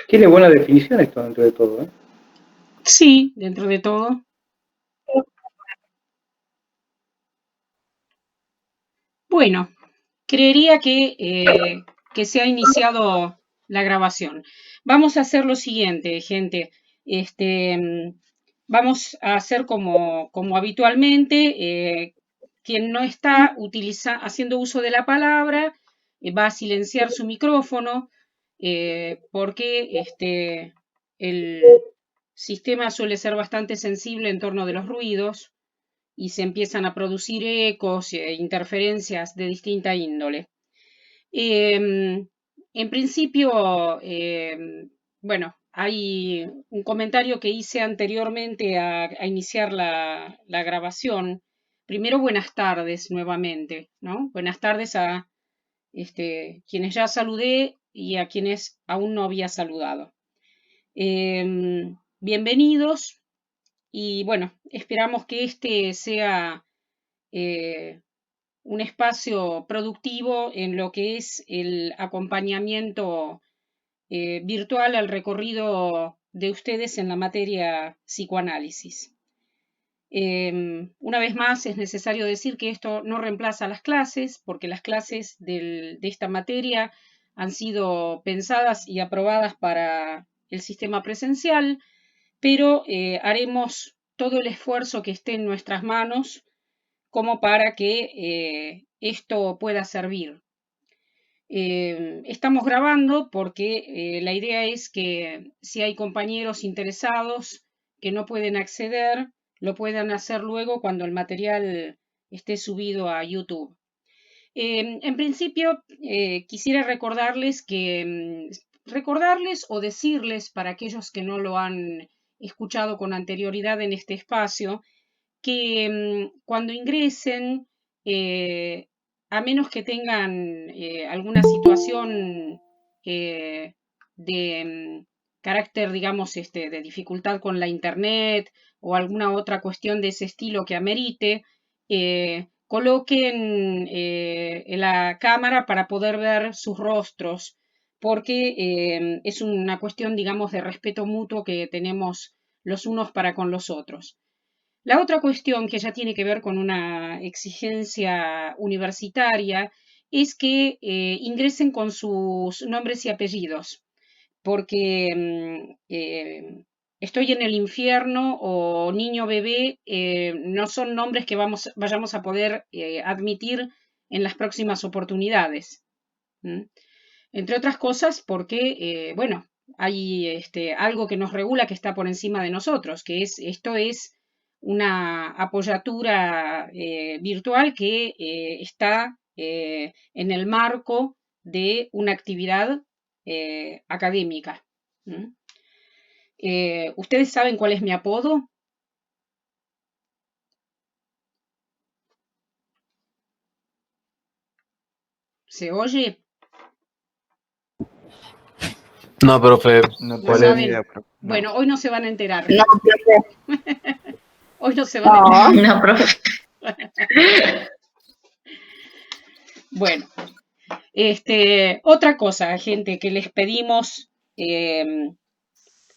Tiene buena definición esto dentro de todo, ¿eh? Sí, dentro de todo. Bueno, creería que se ha iniciado la grabación. Vamos a hacer lo siguiente, gente. Vamos a hacer como habitualmente. Quien no está haciendo uso de la palabra va a silenciar su micrófono porque el sistema suele ser bastante sensible en torno de los ruidos y se empiezan a producir ecos e interferencias de distinta índole. En principio, bueno, hay un comentario que hice anteriormente a iniciar la grabación. Primero, buenas tardes nuevamente, ¿no? Buenas tardes a quienes ya saludé y a quienes aún no había saludado. Bienvenidos y bueno, esperamos que este sea eh, un espacio productivo en lo que es el acompañamiento virtual al recorrido de ustedes en la materia psicoanálisis. Una vez más, es necesario decir que esto no reemplaza las clases, porque las clases de esta materia han sido pensadas y aprobadas para el sistema presencial, pero haremos todo el esfuerzo que esté en nuestras manos como para que esto pueda servir. Estamos grabando porque la idea es que si hay compañeros interesados que no pueden acceder, lo puedan hacer luego cuando el material esté subido a YouTube. En principio, quisiera recordarles o decirles para aquellos que no lo han escuchado con anterioridad en este espacio, que cuando ingresen, a menos que tengan alguna situación de carácter, digamos, de dificultad con la internet o alguna otra cuestión de ese estilo que amerite, coloquen la cámara para poder ver sus rostros, porque es una cuestión, digamos, de respeto mutuo que tenemos los unos para con los otros. La otra cuestión que ya tiene que ver con una exigencia universitaria es que ingresen con sus nombres y apellidos, porque estoy en el infierno o niño bebé no son nombres que vayamos a poder admitir en las próximas oportunidades. ¿Mm? Entre otras cosas porque, bueno, hay algo que nos regula que está por encima de nosotros, que es esto es una apoyatura virtual que está en el marco de una actividad académica. ¿Mm? ¿Ustedes saben cuál es mi apodo? ¿Se oye? No, profe, no ¿No tengo ni saben? idea, profe. No. Bueno, hoy no se van a enterar. No, profe. Hoy no se van a No. enterar. No, profe. Bueno, otra cosa, gente, que les pedimos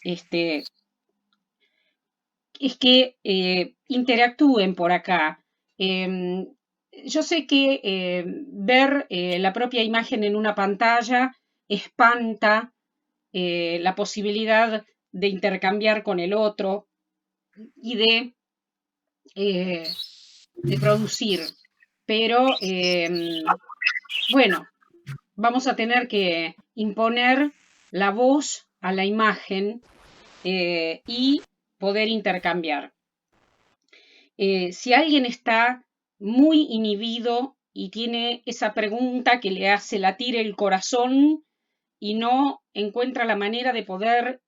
este, es que interactúen por acá. Yo sé que ver la propia imagen en una pantalla espanta la posibilidad de intercambiar con el otro y de producir. Pero bueno, vamos a tener que imponer la voz a la imagen y poder intercambiar. Si alguien está muy inhibido y tiene esa pregunta que le hace latir el corazón y no encuentra la manera de poder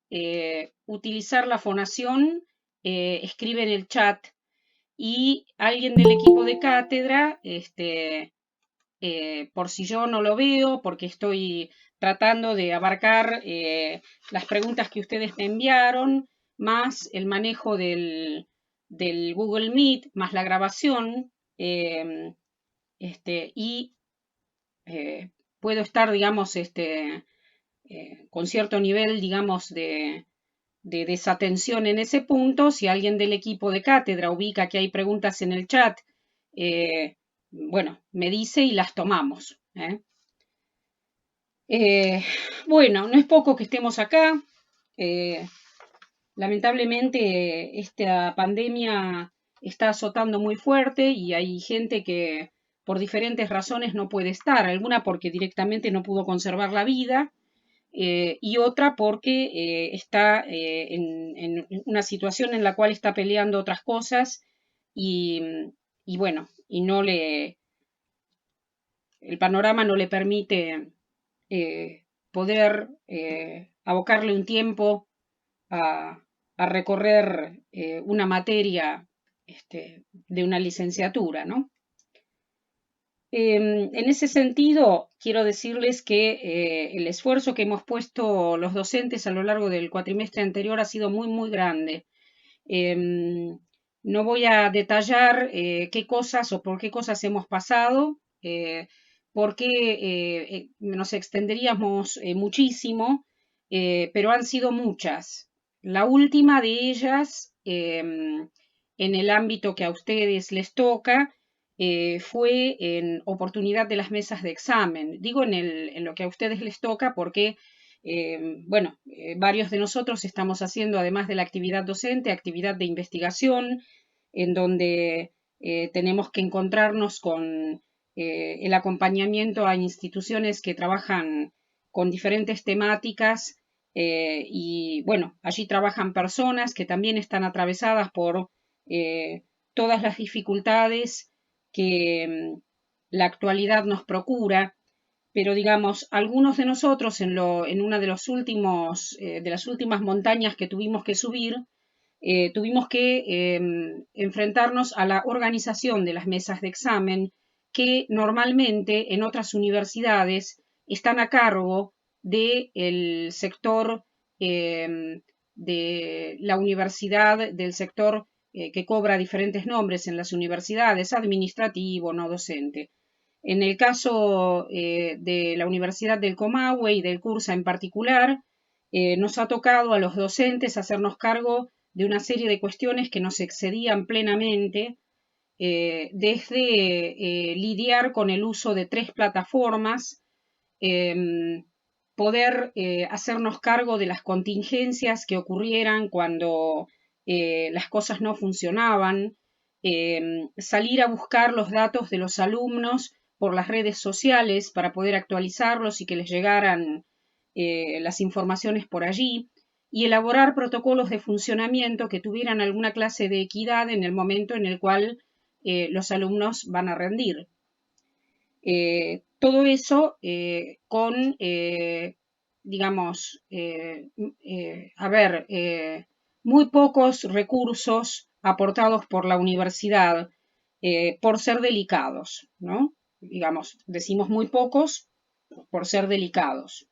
utilizar la fonación, escribe en el chat y alguien del equipo de cátedra, por si yo no lo veo, porque estoy tratando de abarcar las preguntas que ustedes me enviaron, más el manejo del Google Meet, más la grabación, y puedo estar, digamos, con cierto nivel, digamos, de desatención en ese punto. Si alguien del equipo de cátedra ubica que hay preguntas en el chat, bueno, me dice y las tomamos. Bueno, no es poco que estemos acá. Lamentablemente, esta pandemia está azotando muy fuerte y hay gente que por diferentes razones no puede estar, alguna porque directamente no pudo conservar la vida y otra porque está en una situación en la cual está peleando otras cosas y, y bueno, el panorama no le permite poder abocarle un tiempo a recorrer una materia de una licenciatura, ¿no? En ese sentido, quiero decirles que el esfuerzo que hemos puesto los docentes a lo largo del cuatrimestre anterior ha sido muy, muy grande. No voy a detallar qué cosas o por qué cosas hemos pasado, porque nos extenderíamos muchísimo, pero han sido muchas. La última de ellas, en el ámbito que a ustedes les toca, fue en oportunidad de las mesas de examen. Digo en lo que a ustedes les toca porque, bueno, varios de nosotros estamos haciendo, además de la actividad docente, actividad de investigación, en donde tenemos que encontrarnos con el acompañamiento a instituciones que trabajan con diferentes temáticas y, bueno, allí trabajan personas que también están atravesadas por todas las dificultades que la actualidad nos procura, pero digamos, algunos de nosotros en una de las últimas montañas que tuvimos que subir, tuvimos que enfrentarnos a la organización de las mesas de examen que normalmente en otras universidades están a cargo del sector de la universidad, del sector que cobra diferentes nombres en las universidades, administrativo, no docente. En el caso de la Universidad del Comahue y del CURSA en particular, nos ha tocado a los docentes hacernos cargo de una serie de cuestiones que nos excedían plenamente, desde lidiar con el uso de 3 plataformas, poder hacernos cargo de las contingencias que ocurrieran cuando las cosas no funcionaban, salir a buscar los datos de los alumnos por las redes sociales para poder actualizarlos y que les llegaran las informaciones por allí, y elaborar protocolos de funcionamiento que tuvieran alguna clase de equidad en el momento en el cual los alumnos van a rendir. Todo eso con, digamos, muy pocos recursos aportados por la universidad por ser delicados, ¿no? Digamos, decimos muy pocos por ser delicados.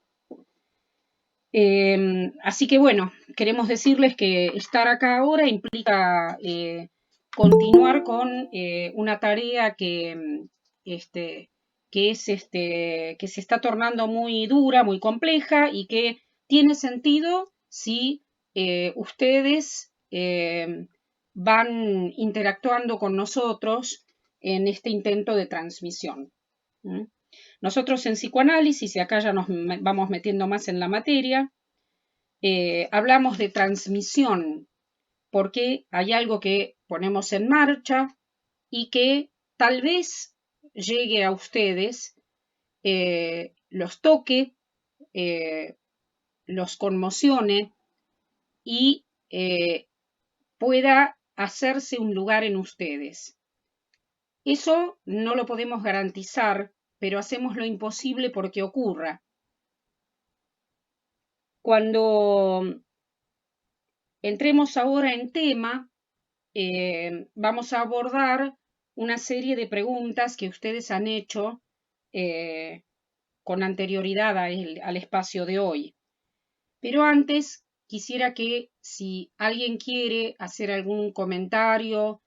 Así que bueno, queremos decirles que estar acá ahora implica continuar con una tarea que se está tornando muy dura, muy compleja y que tiene sentido si ustedes van interactuando con nosotros en este intento de transmisión. Nosotros en psicoanálisis, y acá ya nos vamos metiendo más en la materia, hablamos de transmisión porque hay algo que ponemos en marcha y que tal vez llegue a ustedes, los toque, los conmocione y pueda hacerse un lugar en ustedes. Eso no lo podemos garantizar, pero hacemos lo imposible porque ocurra. Cuando entremos ahora en tema, vamos a abordar una serie de preguntas que ustedes han hecho con anterioridad al espacio de hoy. Pero antes quisiera que si alguien quiere hacer algún comentario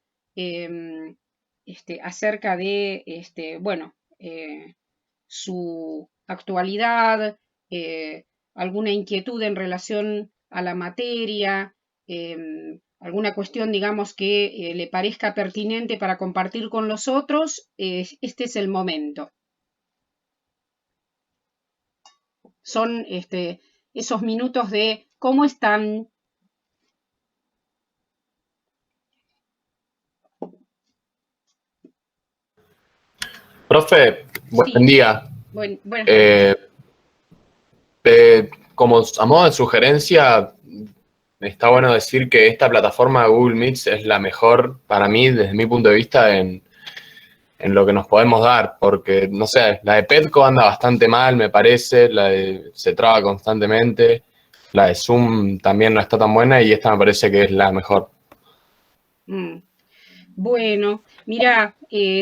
acerca de su actualidad, alguna inquietud en relación a la materia, alguna cuestión, digamos, que le parezca pertinente para compartir con los otros, este es el momento. Son esos minutos de ¿cómo están? Profe, buen Sí, día. buenas tardes. Como a modo de sugerencia, está bueno decir que esta plataforma de Google Meets es la mejor para mí, desde mi punto de vista, en lo que nos podemos dar, porque, no sé, la de Petco anda bastante mal, me parece, se traba constantemente, la de Zoom también no está tan buena y esta me parece que es la mejor. Bueno, mira,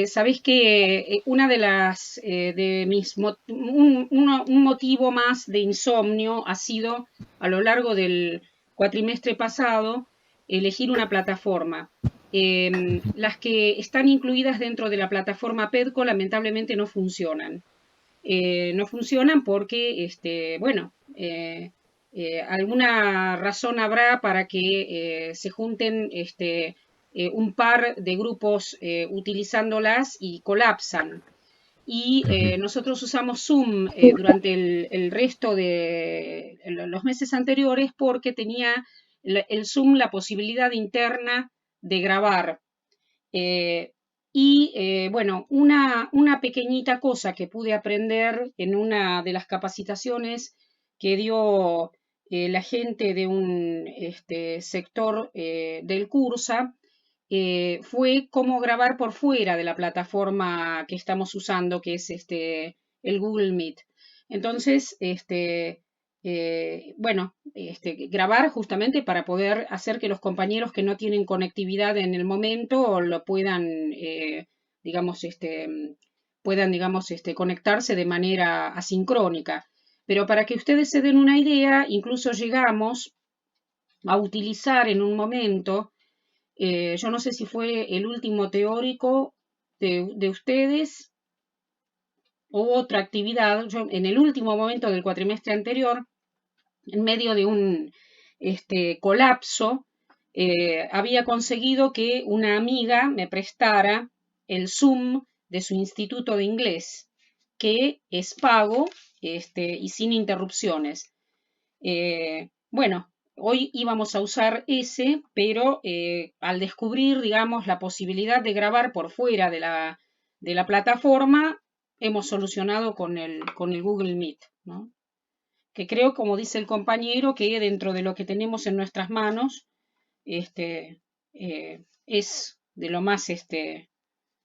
sabés que una de las de mis un motivo más de insomnio ha sido a lo largo del cuatrimestre pasado elegir una plataforma. Las que están incluidas dentro de la plataforma PEDCO lamentablemente no funcionan. No funcionan porque, bueno, alguna razón habrá para que se junten un par de grupos utilizándolas y colapsan. Y nosotros usamos Zoom durante el resto de los meses anteriores porque tenía el Zoom la posibilidad interna de grabar. Bueno, una pequeñita cosa que pude aprender en una de las capacitaciones que dio la gente de un sector del Cursa fue cómo grabar por fuera de la plataforma que estamos usando, que es el Google Meet. Entonces, bueno, grabar justamente para poder hacer que los compañeros que no tienen conectividad en el momento lo puedan, digamos, conectarse de manera asincrónica. Pero para que ustedes se den una idea, incluso llegamos a utilizar en un momento, yo no sé si fue el último teórico de ustedes o otra actividad, yo en el último momento del cuatrimestre anterior, en medio de un colapso, había conseguido que una amiga me prestara el Zoom de su instituto de inglés, que es pago y sin interrupciones. Bueno, hoy íbamos a usar ese, pero al descubrir, digamos, la posibilidad de grabar por fuera de la plataforma, hemos solucionado con el Google Meet, ¿no? Que creo, como dice el compañero, que dentro de lo que tenemos en nuestras manos, es de lo más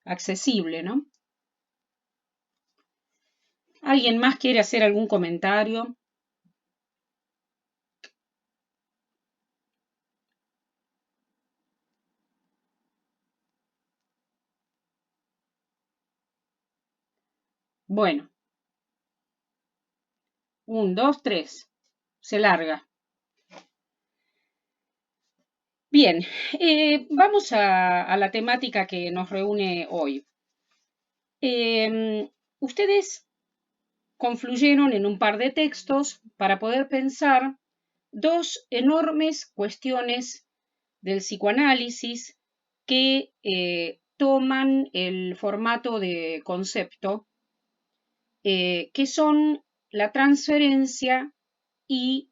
accesible, ¿no? ¿Alguien más quiere hacer algún comentario? Bueno, 1, 2, 3. Se larga. Bien, vamos a la temática que nos reúne hoy. Ustedes confluyeron en un par de textos para poder pensar dos enormes cuestiones del psicoanálisis que toman el formato de concepto, que son la transferencia y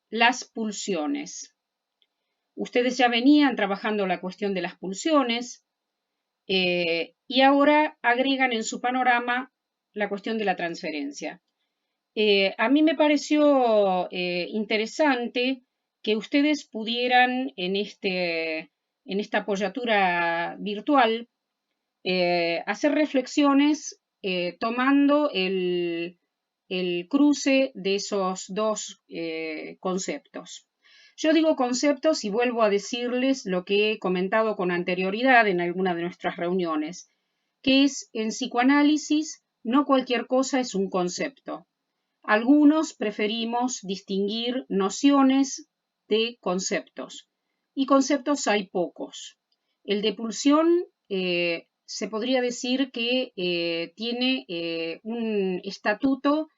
las pulsiones. Ustedes ya venían trabajando la cuestión de las pulsiones y ahora agregan en su panorama la cuestión de la transferencia. A mí me pareció interesante que ustedes pudieran en esta apoyatura virtual hacer reflexiones tomando el cruce de esos dos conceptos. Yo digo conceptos y vuelvo a decirles lo que he comentado con anterioridad en alguna de nuestras reuniones, que es en psicoanálisis no cualquier cosa es un concepto. Algunos preferimos distinguir nociones de conceptos y conceptos hay pocos. El de pulsión se podría decir que tiene un estatuto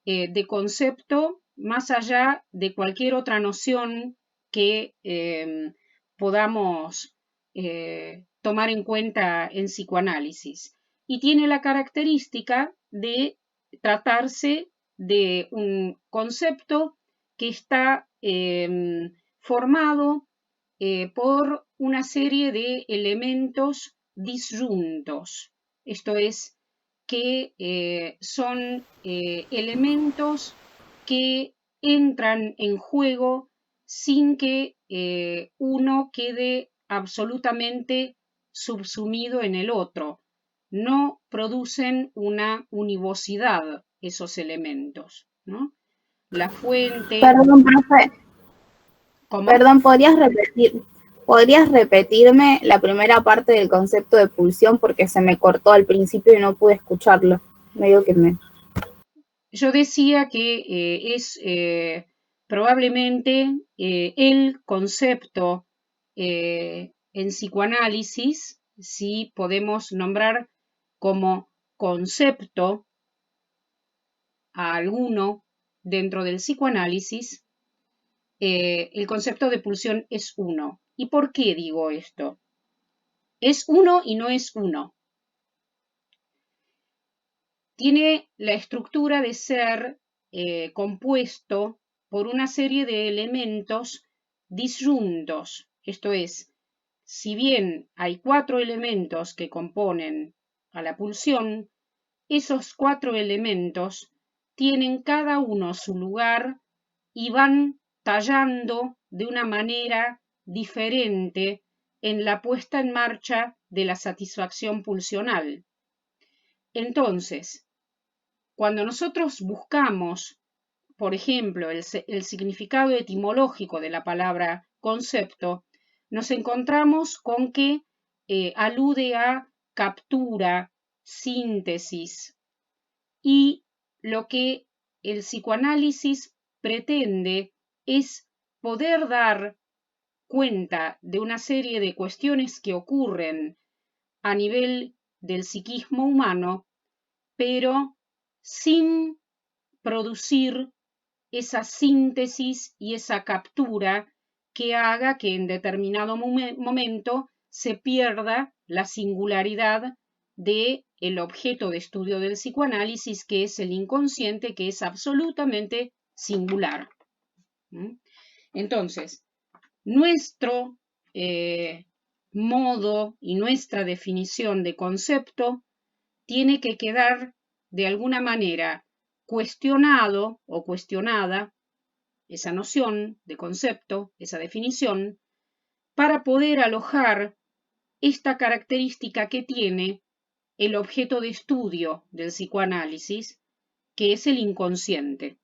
de concepto más allá de cualquier otra noción que podamos tomar en cuenta en psicoanálisis. Y tiene la característica de tratarse de un concepto que está formado por una serie de elementos disyuntos. Esto es, que son elementos que entran en juego sin que uno quede absolutamente subsumido en el otro. No producen una univocidad esos elementos, ¿no? La fuente... Perdón, profe. ¿Cómo? Perdón, ¿podrías repetirme la primera parte del concepto de pulsión? Porque se me cortó al principio y no pude escucharlo. Yo decía que es probablemente el concepto en psicoanálisis, si podemos nombrar como concepto a alguno dentro del psicoanálisis, el concepto de pulsión es uno. ¿Y por qué digo esto? Es uno y no es uno. Tiene la estructura de ser compuesto por una serie de elementos disyuntos. Esto es, si bien hay 4 elementos que componen a la pulsión, esos 4 elementos tienen cada uno su lugar y van tallando de una manera diferente en la puesta en marcha de la satisfacción pulsional. Entonces, cuando nosotros buscamos, por ejemplo, el significado etimológico de la palabra concepto, nos encontramos con que alude a captura, síntesis, y lo que el psicoanálisis pretende es poder dar cuenta de una serie de cuestiones que ocurren a nivel del psiquismo humano, pero sin producir esa síntesis y esa captura que haga que en determinado momento se pierda la singularidad del objeto de estudio del psicoanálisis, que es el inconsciente, que es absolutamente singular. Entonces, nuestro modo y nuestra definición de concepto tiene que quedar de alguna manera cuestionado o cuestionada esa noción de concepto, esa definición, para poder alojar esta característica que tiene el objeto de estudio del psicoanálisis, que es el inconsciente.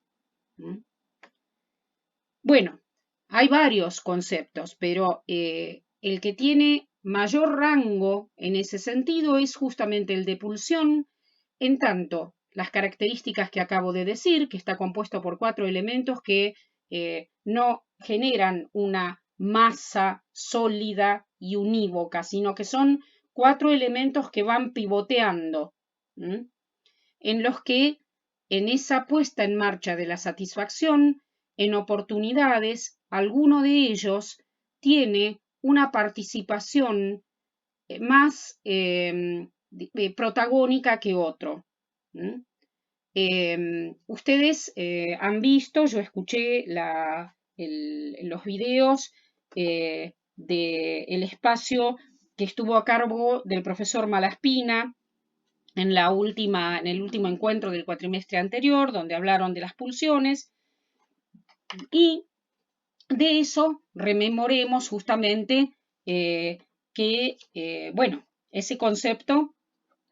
Bueno, hay varios conceptos, pero el que tiene mayor rango en ese sentido es justamente el de pulsión, en tanto las características que acabo de decir, que está compuesto por 4 elementos que no generan una masa sólida y unívoca, sino que son 4 elementos que van pivoteando, en los que en esa puesta en marcha de la satisfacción, en oportunidades, alguno de ellos tiene una participación más protagónica que otro. Ustedes han visto, yo escuché los videos del espacio que estuvo a cargo del profesor Malaspina en el último encuentro del cuatrimestre anterior, donde hablaron de las pulsiones, y de eso rememoremos justamente bueno, ese concepto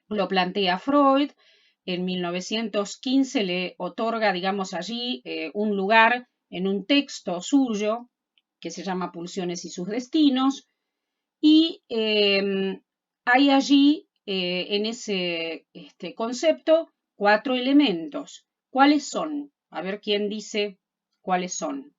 lo plantea Freud. En 1915 le otorga, digamos, allí un lugar en un texto suyo que se llama Pulsiones y sus destinos, y hay allí en ese concepto 4 elementos. ¿Cuáles son? A ver quién dice cuáles son.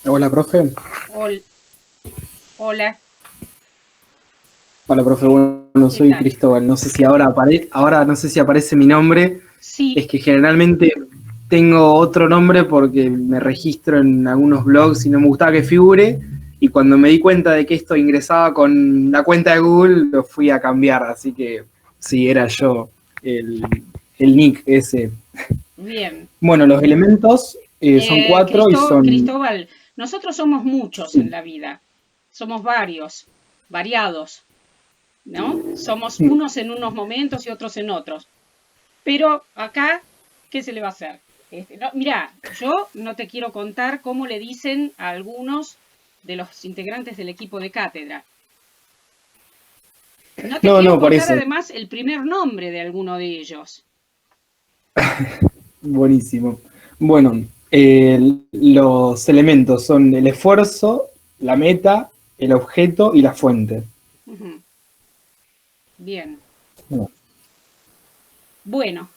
Hola, profe. Hola, Hola, profe. Bueno, ¿qué soy tal? Cristóbal. No sé si ahora no sé si aparece mi nombre. Sí, Es que generalmente tengo otro nombre porque me registro en algunos blogs y no me gustaba que figure. Y cuando me di cuenta de que esto ingresaba con la cuenta de Google, lo fui a cambiar. Así que sí, era yo el, el nick ese. bien. Bueno, los elementos son 4 y son... Cristóbal, nosotros somos muchos en Sí, la vida, somos varios, variados, ¿no? Somos sí. unos en unos momentos y otros en otros. Pero acá, ¿qué se le va a hacer? No, mirá, yo no te quiero contar cómo le dicen a algunos de los integrantes del equipo de cátedra. No te No, quiero no, por contar eso. además el primer nombre de alguno de ellos. Buenísimo. Bueno, los elementos son el esfuerzo, la meta, el objeto y la fuente. Ujú. Bien. Bueno, Bueno,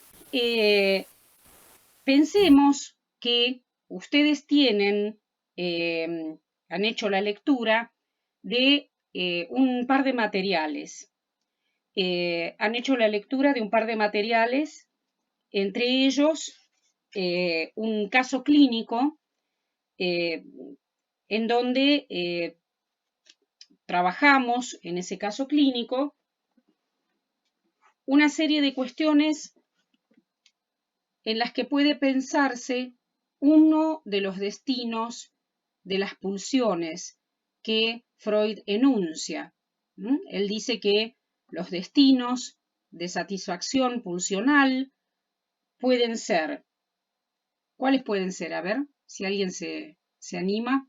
pensemos que ustedes tienen, han hecho la lectura de un par de materiales. Han hecho la lectura de un par de materiales, entre ellos un caso clínico eh, en donde trabajamos en ese caso clínico una serie de cuestiones en las que puede pensarse uno de los destinos de las pulsiones que Freud enuncia. Él dice que los destinos de satisfacción pulsional pueden ser. ¿Cuáles pueden ser? A ver, si alguien se anima.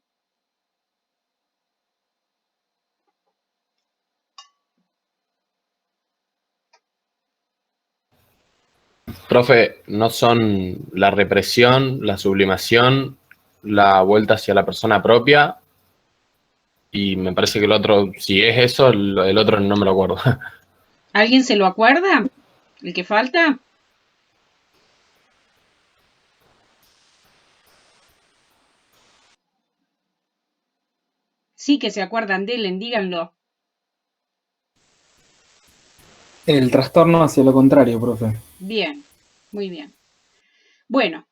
Profe, ¿no son la represión, la sublimación, la vuelta hacia la persona propia? Y me parece que el otro, si es eso, el otro no me lo acuerdo. ¿Alguien se lo acuerda? ¿El que falta? Sí que se acuerdan de él, díganlo. el trastorno hacia lo contrario, profe. Bien, muy bien. Bueno,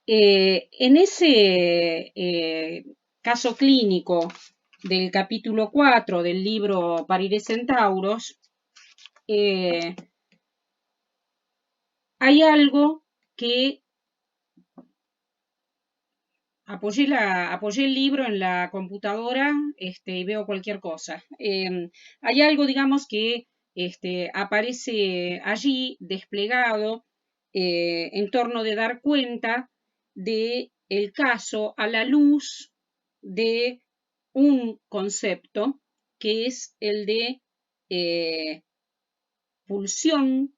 en ese caso clínico del capítulo 4 del libro Parires Centauros, eh, hay algo que apoyé el libro en la computadora y veo cualquier cosa. Hay algo, digamos, que aparece allí desplegado en torno de dar cuenta de el caso a la luz de un concepto que es el de pulsión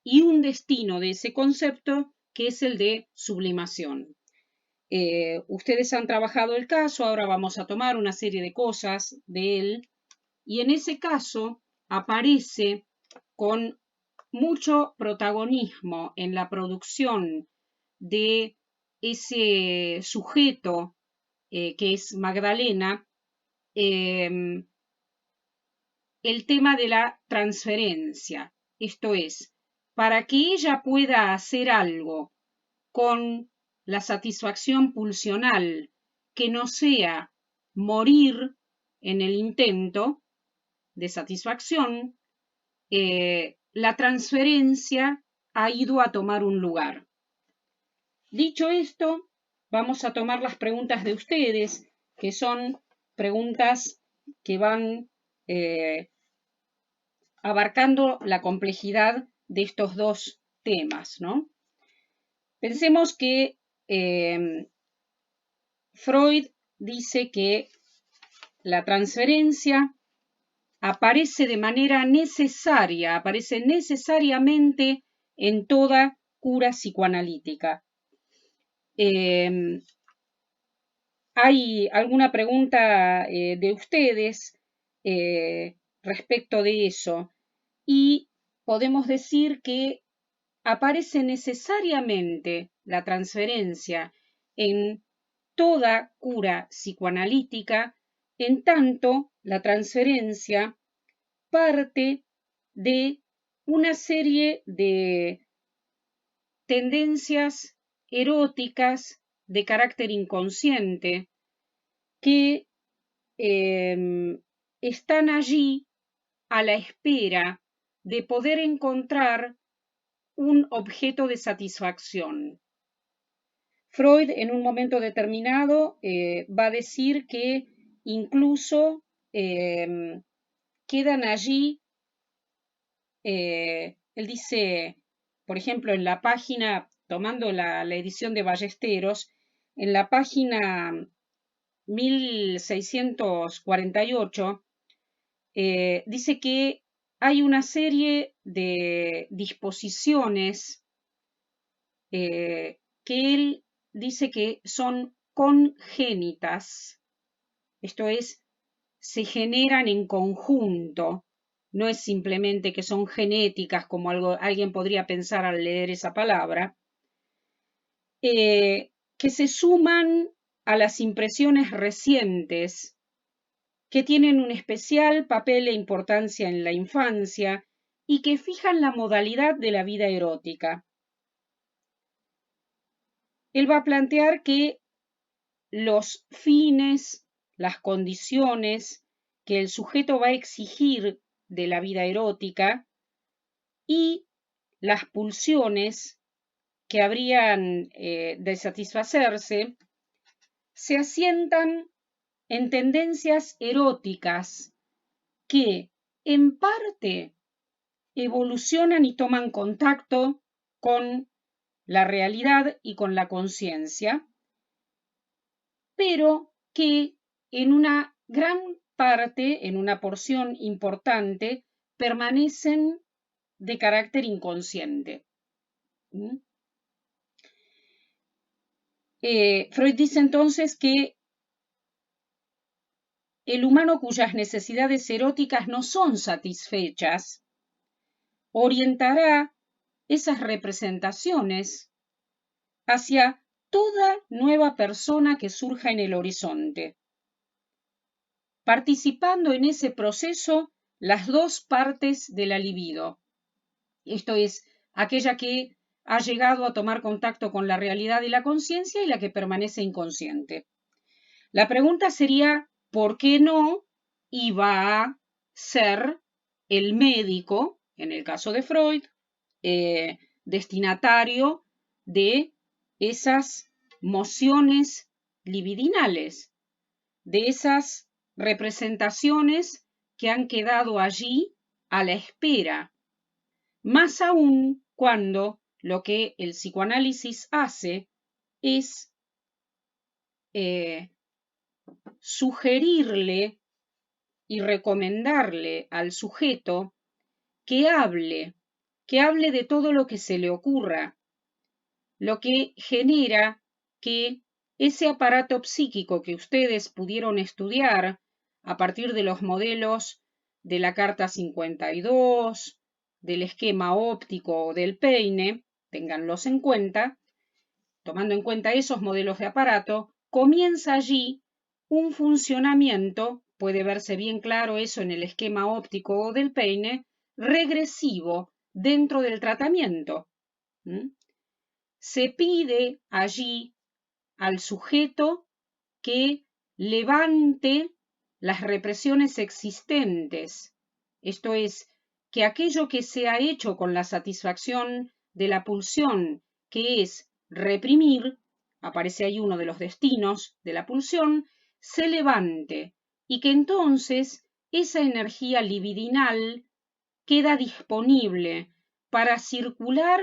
y un destino de ese concepto que es el de sublimación. Ustedes han trabajado el caso, ahora vamos a tomar una serie de cosas de él y en ese caso aparece con mucho protagonismo en la producción de ese sujeto que es Magdalena, eh, el tema de la transferencia. Esto es, para que ella pueda hacer algo con la satisfacción pulsional que no sea morir en el intento de satisfacción, la transferencia ha ido a tomar un lugar. Dicho esto, vamos a tomar las preguntas de ustedes, que son preguntas que van abarcando la complejidad de estos dos temas, ¿no? Pensemos que Freud dice que la transferencia aparece de manera necesaria, aparece necesariamente en toda cura psicoanalítica. ¿Hay alguna pregunta de ustedes respecto de eso? Y podemos decir que aparece necesariamente la transferencia en toda cura psicoanalítica en tanto la transferencia parte de una serie de tendencias eróticas de carácter inconsciente que están allí a la espera de poder encontrar un objeto de satisfacción. Freud en un momento determinado va a decir que incluso quedan allí, él dice, por ejemplo, en la página, tomando la edición de Ballesteros, en la página 1648, dice que hay una serie de disposiciones que él dice que son congénitas, esto es, se generan en conjunto, no es simplemente que son genéticas como alguien podría pensar al leer esa palabra, que se suman a las impresiones recientes que tienen un especial papel e importancia en la infancia y que fijan la modalidad de la vida erótica. Él va a plantear que los fines, las condiciones que el sujeto va a exigir de la vida erótica y las pulsiones que habrían de satisfacerse se asientan en tendencias eróticas que en parte evolucionan y toman contacto con la realidad y con la conciencia, pero que en una gran parte, en una porción importante, permanecen de carácter inconsciente. Freud dice entonces que el humano cuyas necesidades eróticas no son satisfechas orientará esas representaciones hacia toda nueva persona que surja en el horizonte, participando en ese proceso las dos partes de la libido, esto es, aquella que ha llegado a tomar contacto con la realidad y la conciencia y la que permanece inconsciente. La pregunta sería, ¿por qué no iba a ser el médico, en el caso de Freud, destinatario de esas mociones libidinales, de esas representaciones que han quedado allí a la espera, más aún cuando lo que el psicoanálisis hace es sugerirle y recomendarle al sujeto que hable de todo lo que se le ocurra, lo que genera que ese aparato psíquico que ustedes pudieron estudiar a partir de los modelos de la carta 52, del esquema óptico o del peine, ténganlos en cuenta, tomando en cuenta esos modelos de aparato, comienza allí un funcionamiento, puede verse bien claro eso en el esquema óptico o del peine, regresivo dentro del tratamiento. Se pide allí al sujeto que levante las represiones existentes, esto es, que aquello que se ha hecho con la satisfacción de la pulsión, que es reprimir, aparece ahí uno de los destinos de la pulsión, se levante y que entonces esa energía libidinal queda disponible para circular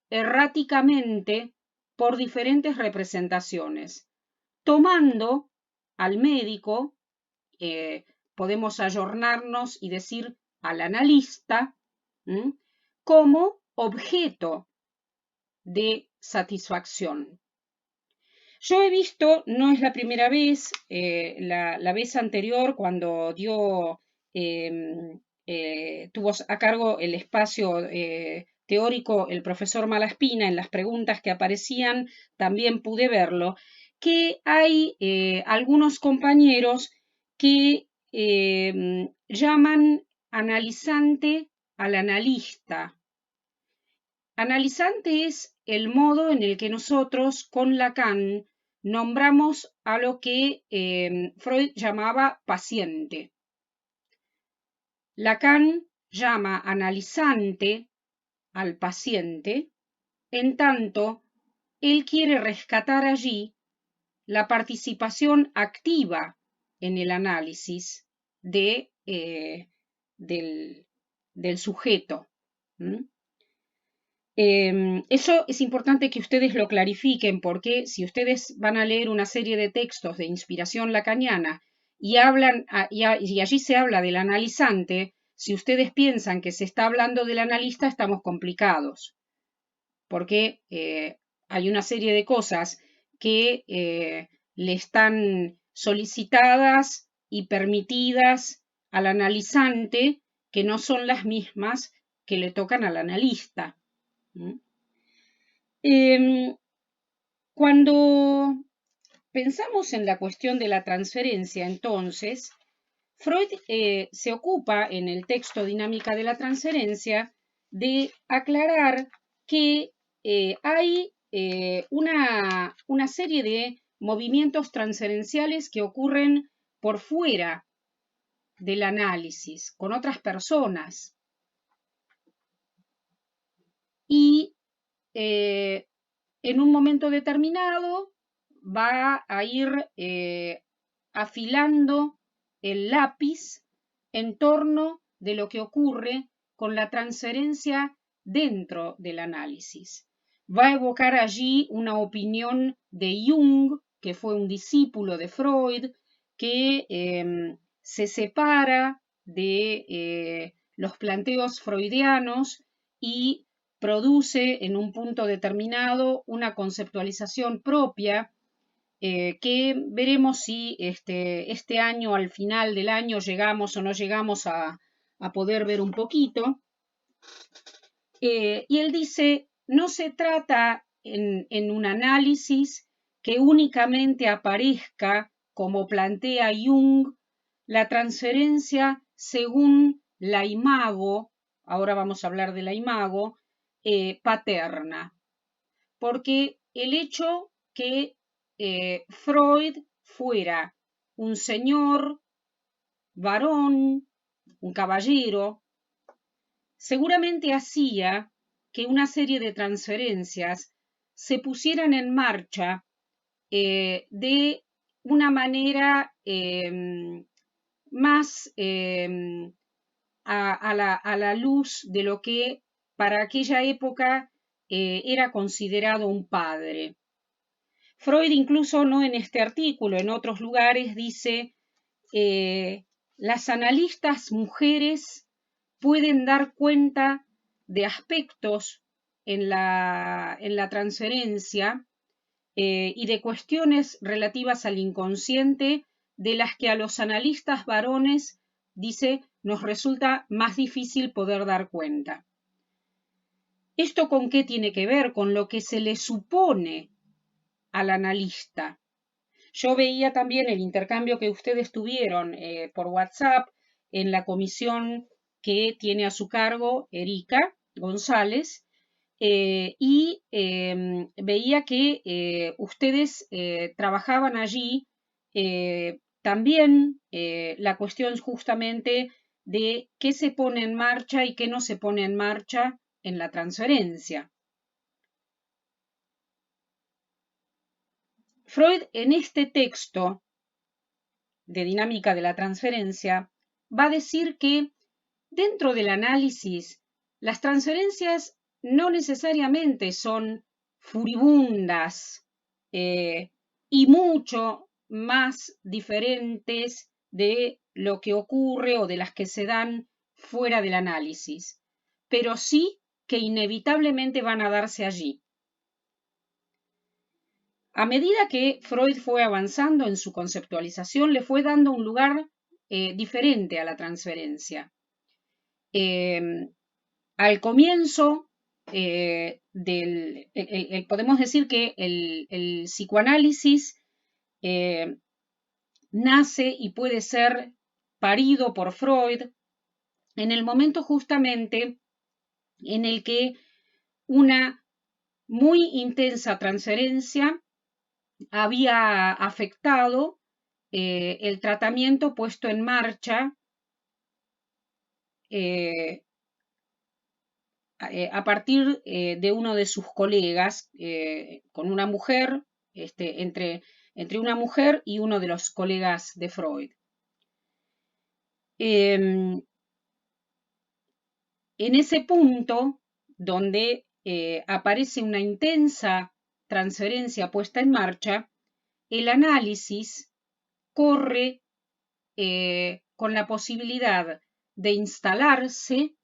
erráticamente por diferentes representaciones, tomando al médico, podemos ayornarnos y decir al analista, como objeto de satisfacción. Yo he visto, no es la primera vez, la vez anterior cuando tuvo a cargo el espacio teórico el profesor Malaspina, en las preguntas que aparecían también pude verlo, que hay algunos compañeros que llaman analizante al analista. Analizante es el modo en el que nosotros con Lacan nombramos a lo que Freud llamaba paciente. Lacan llama analizante al paciente, en tanto él quiere rescatar allí la participación activa en el análisis del sujeto. Eso es importante que ustedes lo clarifiquen, porque si ustedes van a leer una serie de textos de inspiración lacaniana y allí se habla del analizante, si ustedes piensan que se está hablando del analista, estamos complicados, porque hay una serie de cosas que le están solicitadas y permitidas al analizante que no son las mismas que le tocan al analista. Cuando pensamos en la cuestión de la transferencia, entonces, Freud se ocupa en el texto Dinámica de la Transferencia de aclarar que hay una serie de movimientos transferenciales que ocurren por fuera del análisis, con otras personas. Y en un momento determinado va a ir afilando el lápiz en torno de lo que ocurre con la transferencia dentro del análisis. Va a evocar allí una opinión de Jung, que fue un discípulo de Freud, que se separa de los planteos freudianos y produce en un punto determinado una conceptualización propia que veremos si este año, al final del año, llegamos o no llegamos a poder ver un poquito. Y él dice, no se trata en un análisis que únicamente aparezca, como plantea Jung, la transferencia según la imago, ahora vamos a hablar de la imago, paterna, porque el hecho que Freud fuera un señor, varón, un caballero, seguramente hacía que una serie de transferencias se pusieran en marcha de una manera más a la luz de lo que para aquella época era considerado un padre. Freud incluso, no en este artículo, en otros lugares, dice las analistas mujeres pueden dar cuenta de aspectos en la transferencia y de cuestiones relativas al inconsciente de las que a los analistas varones, dice, nos resulta más difícil poder dar cuenta. ¿Esto con qué tiene que ver? Con lo que se le supone al analista. Yo veía también el intercambio que ustedes tuvieron por WhatsApp en la comisión que tiene a su cargo Erika González y veía que ustedes trabajaban allí también la cuestión justamente de qué se pone en marcha y qué no se pone en marcha en la transferencia. Freud, en este texto de Dinámica de la Transferencia, va a decir que dentro del análisis, las transferencias no necesariamente son furibundas y mucho más diferentes de lo que ocurre o de las que se dan fuera del análisis, pero sí que inevitablemente van a darse allí. A medida que Freud fue avanzando en su conceptualización, le fue dando un lugar diferente a la transferencia. Al comienzo, podemos decir que el psicoanálisis nace y puede ser parido por Freud en el momento justamente en el que una muy intensa transferencia había afectado el tratamiento puesto en marcha a partir de uno de sus colegas, con una mujer, entre una mujer y uno de los colegas de Freud. En ese punto donde aparece una intensa transferencia puesta en marcha, el análisis corre con la posibilidad de instalarse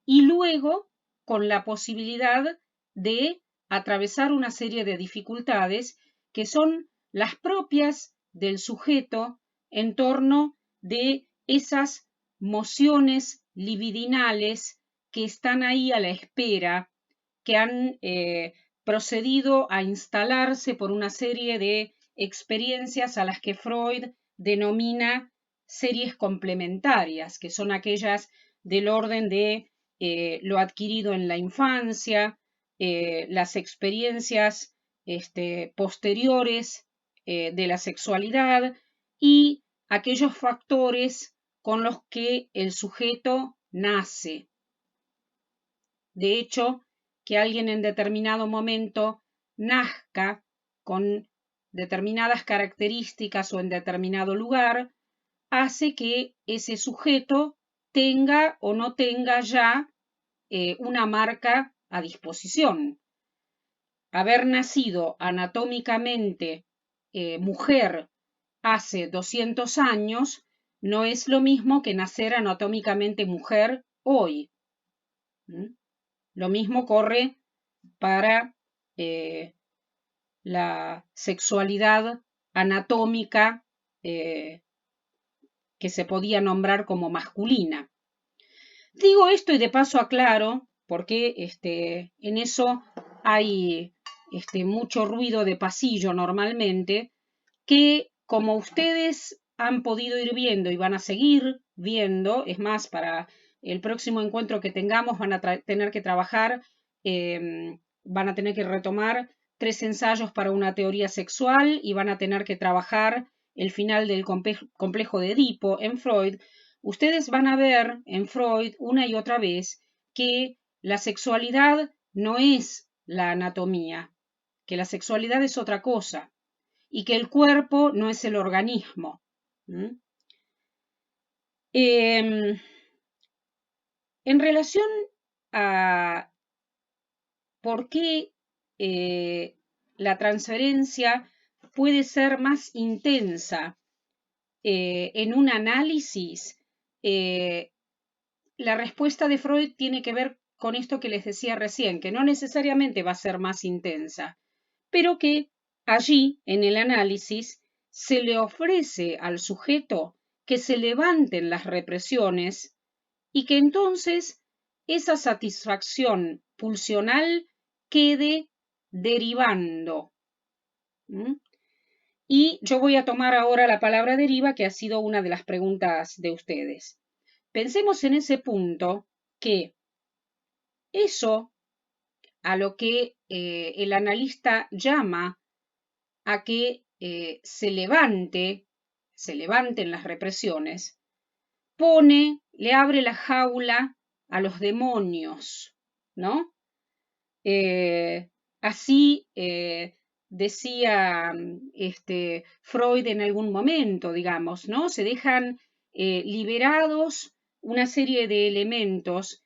y luego con la posibilidad de atravesar una serie de dificultades que son las propias del sujeto en torno de esas mociones libidinales que están ahí a la espera, que han procedido a instalarse por una serie de experiencias a las que Freud denomina series complementarias, que son aquellas del orden de lo adquirido en la infancia, las experiencias posteriores de la sexualidad y aquellos factores con los que el sujeto nace. De hecho, que alguien en determinado momento nazca con determinadas características o en determinado lugar, hace que ese sujeto tenga o no tenga ya una marca a disposición. Haber nacido anatómicamente mujer hace 200 años no es lo mismo que nacer anatómicamente mujer hoy. Lo mismo corre para la sexualidad anatómica que se podía nombrar como masculina. Digo esto y de paso aclaro, porque en eso hay mucho ruido de pasillo normalmente, que como ustedes han podido ir viendo y van a seguir viendo, es más, para el próximo encuentro que tengamos van a tener que trabajar, van a tener que retomar 3 ensayos para una teoría sexual y van a tener que trabajar el final del complejo de Edipo en Freud. Ustedes van a ver en Freud una y otra vez que la sexualidad no es la anatomía, que la sexualidad es otra cosa y que el cuerpo no es el organismo. En relación a por qué la transferencia puede ser más intensa en un análisis, la respuesta de Freud tiene que ver con esto que les decía recién, que no necesariamente va a ser más intensa, pero que allí, en el análisis, se le ofrece al sujeto que se levanten las represiones y que entonces esa satisfacción pulsional quede derivando. Y yo voy a tomar ahora la palabra deriva, que ha sido una de las preguntas de ustedes. Pensemos en ese punto que eso a lo que el analista llama a que se levanten las represiones, le abre la jaula a los demonios, ¿no? Así decía Freud en algún momento, digamos, ¿no? Se dejan liberados una serie de elementos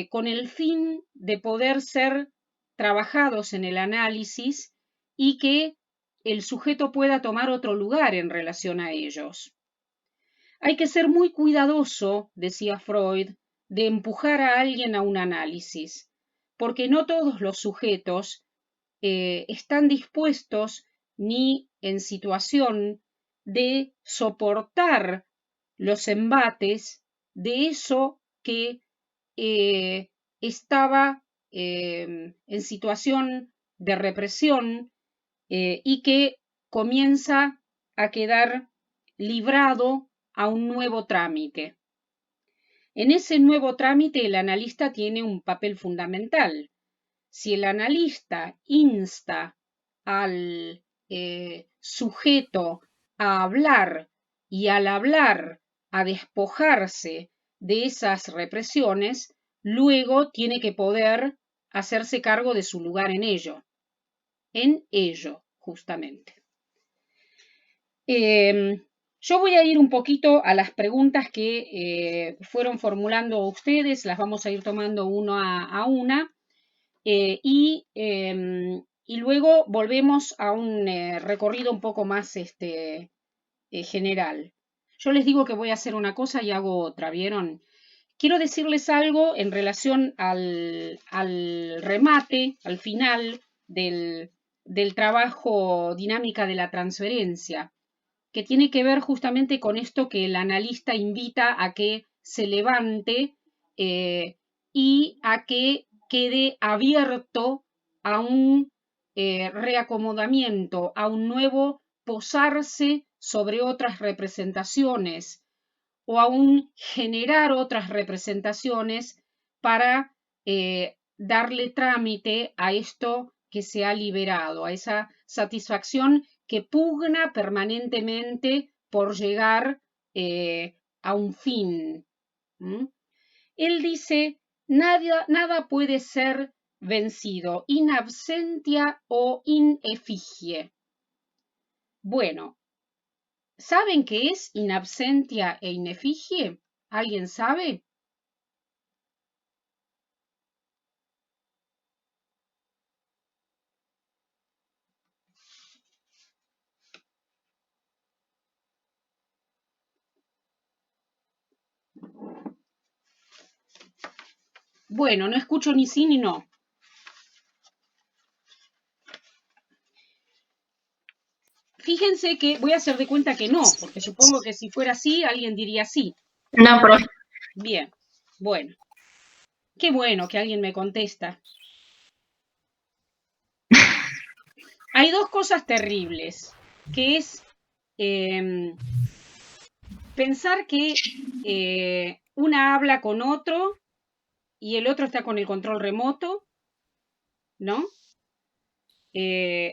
con el fin de poder ser trabajados en el análisis y que el sujeto pueda tomar otro lugar en relación a ellos. Hay que ser muy cuidadoso, decía Freud, de empujar a alguien a un análisis, porque no todos los sujetos están dispuestos ni en situación de soportar los embates de eso que estaba en situación de represión y que comienza a quedar librado a un nuevo trámite. En ese nuevo trámite el analista tiene un papel fundamental. Si el analista insta al sujeto a hablar y al hablar a despojarse de esas represiones, luego tiene que poder hacerse cargo de su lugar en ello, justamente. Yo voy a ir un poquito a las preguntas que fueron formulando ustedes, las vamos a ir tomando una a una, y luego volvemos a un recorrido un poco más general. Yo les digo que voy a hacer una cosa y hago otra, ¿vieron? Quiero decirles algo en relación al remate, al final del trabajo dinámica de la transferencia, que tiene que ver justamente con esto que el analista invita a que se levante y a que quede abierto a un reacomodamiento, a un nuevo posarse sobre otras representaciones o a un generar otras representaciones para darle trámite a esto que se ha liberado, a esa satisfacción que pugna permanentemente por llegar a un fin. Él dice, nada puede ser vencido, in absentia o in effigie. Bueno, ¿saben qué es in absentia e in effigie? ¿Alguien sabe? Bueno, no escucho ni sí ni no. Fíjense que voy a hacer de cuenta que no, porque supongo que si fuera así, alguien diría sí. No, profe. Bien, bueno. Qué bueno que alguien me contesta. Hay dos cosas terribles, que es pensar que una habla con otro y el otro está con el control remoto, ¿no?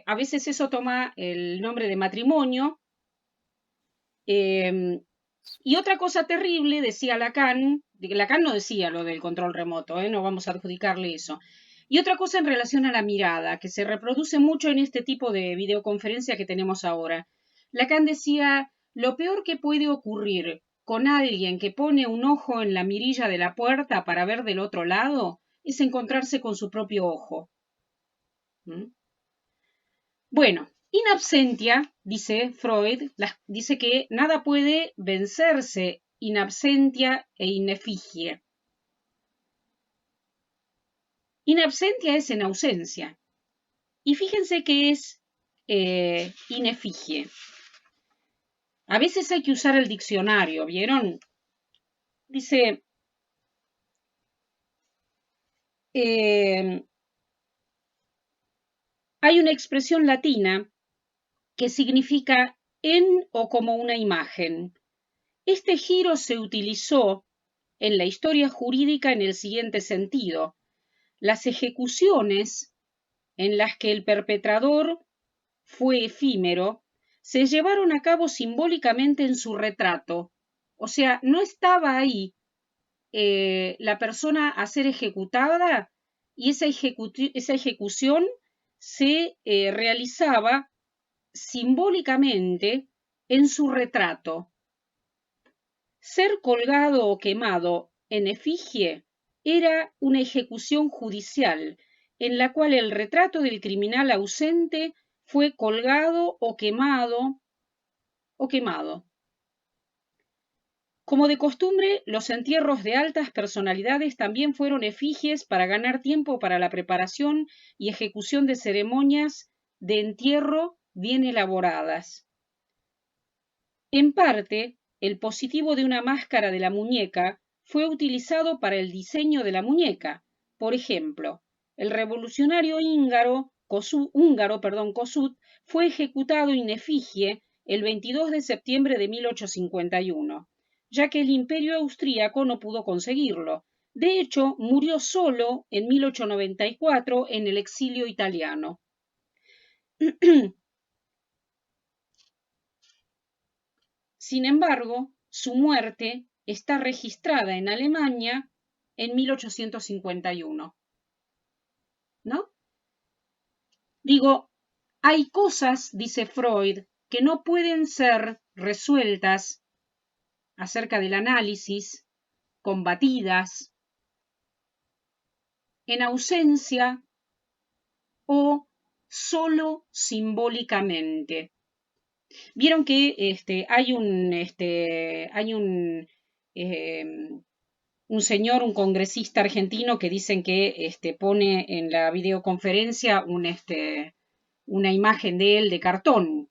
A veces eso toma el nombre de matrimonio. Y otra cosa terrible, decía Lacan no decía lo del control remoto, no vamos a adjudicarle eso. Y otra cosa en relación a la mirada, que se reproduce mucho en este tipo de videoconferencia que tenemos ahora. Lacan decía, lo peor que puede ocurrir con alguien que pone un ojo en la mirilla de la puerta para ver del otro lado es encontrarse con su propio ojo. Bueno, in absentia, dice Freud, dice que nada puede vencerse in absentia e in effigie. In absentia es en ausencia. Y fíjense que es in effigie. A veces hay que usar el diccionario, ¿vieron? Dice, hay una expresión latina que significa en o como una imagen. Este giro se utilizó en la historia jurídica en el siguiente sentido. Las ejecuciones en las que el perpetrador fue efímero se llevaron a cabo simbólicamente en su retrato. O sea, no estaba ahí la persona a ser ejecutada y esa ejecución se realizaba simbólicamente en su retrato. Ser colgado o quemado en efigie era una ejecución judicial en la cual el retrato del criminal ausente fue colgado o quemado. Como de costumbre, los entierros de altas personalidades también fueron efigies para ganar tiempo para la preparación y ejecución de ceremonias de entierro bien elaboradas. En parte, el positivo de una máscara de la muñeca fue utilizado para el diseño de la muñeca. Por ejemplo, el revolucionario húngaro Kossuth fue ejecutado in effigie el 22 de septiembre de 1851, ya que el imperio austríaco no pudo conseguirlo. De hecho, murió solo en 1894 en el exilio italiano. Sin embargo, su muerte está registrada en Alemania en 1851. ¿No? Digo, hay cosas, dice Freud, que no pueden ser resueltas acerca del análisis, combatidas, en ausencia o solo simbólicamente. Vieron que hay un señor, un congresista argentino que dicen que pone en la videoconferencia una imagen de él de cartón.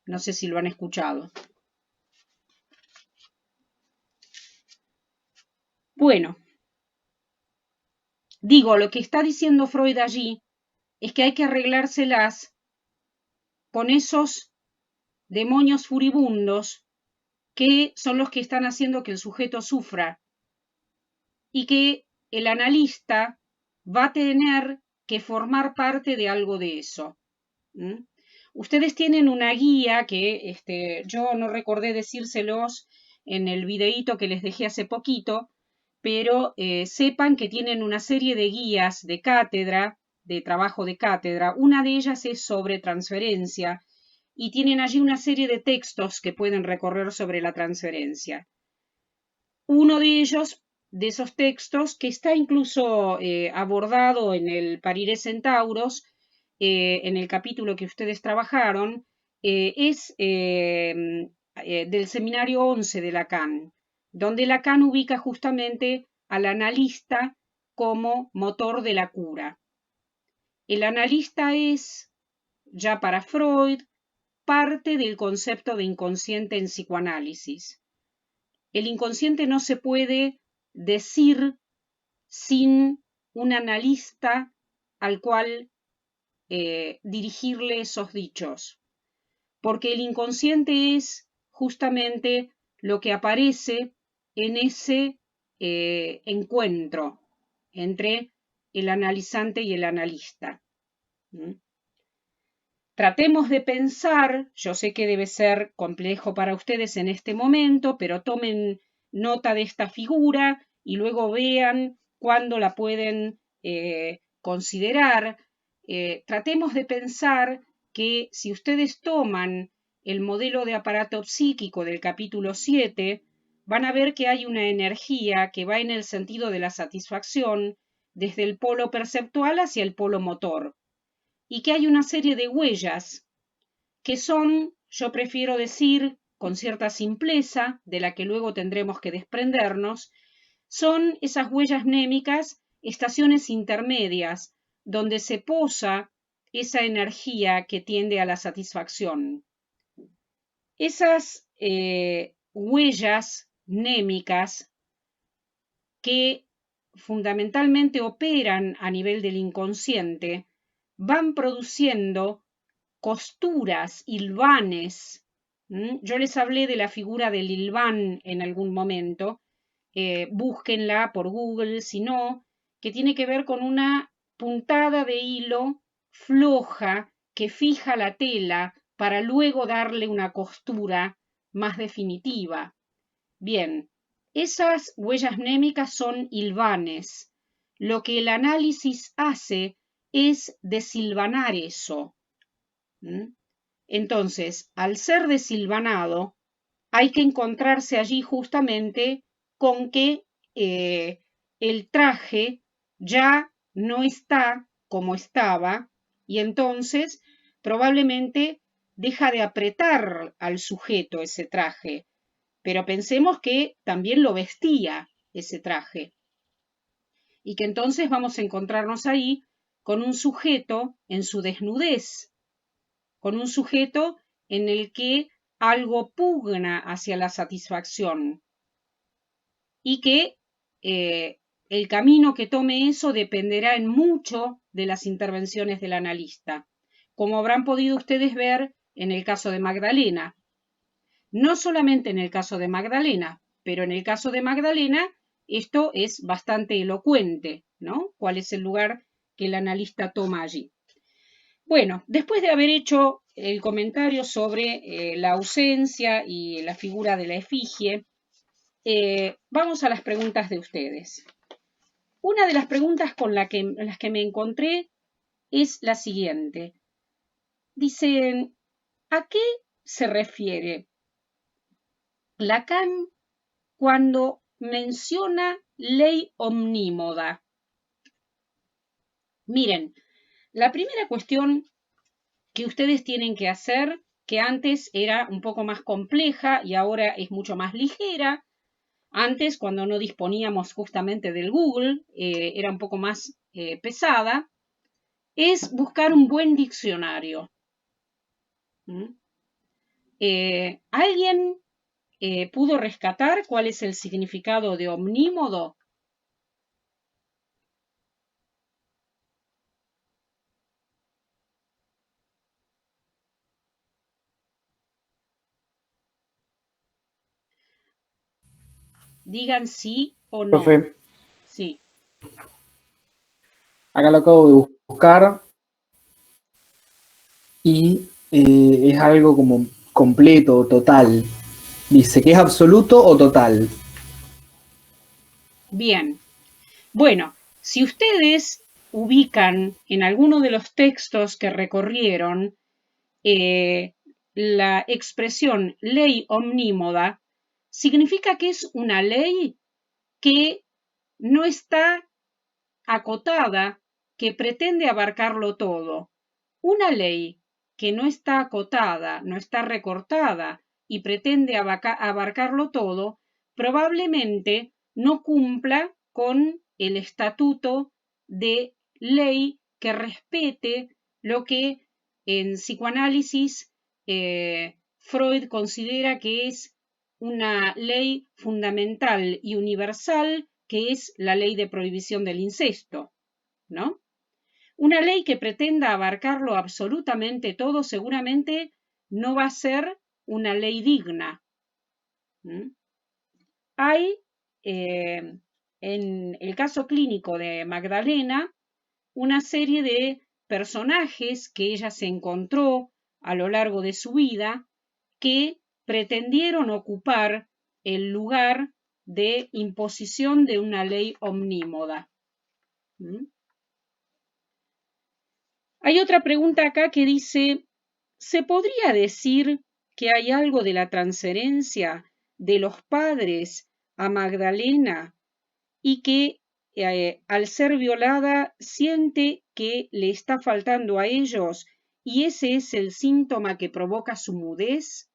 No sé si lo han escuchado. Bueno, digo, lo que está diciendo Freud allí es que hay que arreglárselas con esos demonios furibundos que son los que están haciendo que el sujeto sufra y que el analista va a tener que formar parte de algo de eso. ¿Mm? Ustedes tienen una guía que yo no recordé decírselos en el videíto que les dejé hace poquito, pero sepan que tienen una serie de guías de cátedra, de trabajo de cátedra. Una de ellas es sobre transferencia y tienen allí una serie de textos que pueden recorrer sobre la transferencia. Uno de ellos, de esos textos, que está incluso abordado en el Parire Centauros, en el capítulo que ustedes trabajaron, es del seminario 11 de Lacan, donde Lacan ubica justamente al analista como motor de la cura. El analista es, ya para Freud, parte del concepto de inconsciente en psicoanálisis. El inconsciente no se puede decir sin un analista al cual dirigirle esos dichos, porque el inconsciente es justamente lo que aparece en ese encuentro entre el analizante y el analista. ¿Mm? Tratemos de pensar, yo sé que debe ser complejo para ustedes en este momento, pero tomen nota de esta figura y luego vean cuándo la pueden considerar. Tratemos de pensar que si ustedes toman el modelo de aparato psíquico del capítulo 7, van a ver que hay una energía que va en el sentido de la satisfacción desde el polo perceptual hacia el polo motor, y que hay una serie de huellas que son, yo prefiero decir con cierta simpleza, de la que luego tendremos que desprendernos, son esas huellas mnémicas, estaciones intermedias, donde se posa esa energía que tiende a la satisfacción. Esas huellas mnémicas que fundamentalmente operan a nivel del inconsciente, van produciendo costuras, hilvanes. Yo les hablé de la figura del hilván en algún momento, búsquenla por Google, si no, que tiene que ver con una puntada de hilo floja que fija la tela para luego darle una costura más definitiva. Bien, esas huellas mnémicas son hilvanes. Lo que el análisis hace es deshilvanar eso. Entonces, al ser deshilvanado, hay que encontrarse allí justamente con que el traje ya no está como estaba y entonces probablemente deja de apretar al sujeto ese traje, pero pensemos que también lo vestía ese traje y que entonces vamos a encontrarnos ahí con un sujeto en su desnudez, con un sujeto en el que algo pugna hacia la satisfacción y que el camino que tome eso dependerá en mucho de las intervenciones del analista. Como habrán podido ustedes ver en el caso de Magdalena. No solamente en el caso de Magdalena, pero en el caso de Magdalena esto es bastante elocuente, ¿no? ¿Cuál es el lugar que el analista toma allí? Bueno, después de haber hecho el comentario sobre la ausencia y la figura de la efigie, vamos a las preguntas de ustedes. Una de las preguntas con las que me encontré es la siguiente. Dicen, ¿a qué se refiere Lacan cuando menciona ley omnímoda? Miren, la primera cuestión que ustedes tienen que hacer, que antes era un poco más compleja y ahora es mucho más ligera. Antes, cuando no disponíamos justamente del Google, era un poco más pesada, es buscar un buen diccionario. ¿Alguien pudo rescatar cuál es el significado de omnímodo? Digan sí o no. Profe, Sí. acá lo acabo de buscar y es algo como completo, total. Dice que es absoluto o total. Bien. Bueno, si ustedes ubican en alguno de los textos que recorrieron la expresión ley omnímoda, significa que es una ley que no está acotada, que pretende abarcarlo todo. Una ley que no está acotada, no está recortada y pretende abarcarlo todo, probablemente no cumpla con el estatuto de ley que respete lo que en psicoanálisis Freud considera que es una ley fundamental y universal, que es la ley de prohibición del incesto, ¿no? Una ley que pretenda abarcarlo absolutamente todo seguramente no va a ser una ley digna. Hay, en el caso clínico de Magdalena, una serie de personajes que ella se encontró a lo largo de su vida que pretendieron ocupar el lugar de imposición de una ley omnímoda. Hay otra pregunta acá que dice, ¿se podría decir que hay algo de la transferencia de los padres a Magdalena y que al ser violada siente que le está faltando a ellos y ese es el síntoma que provoca su mudez?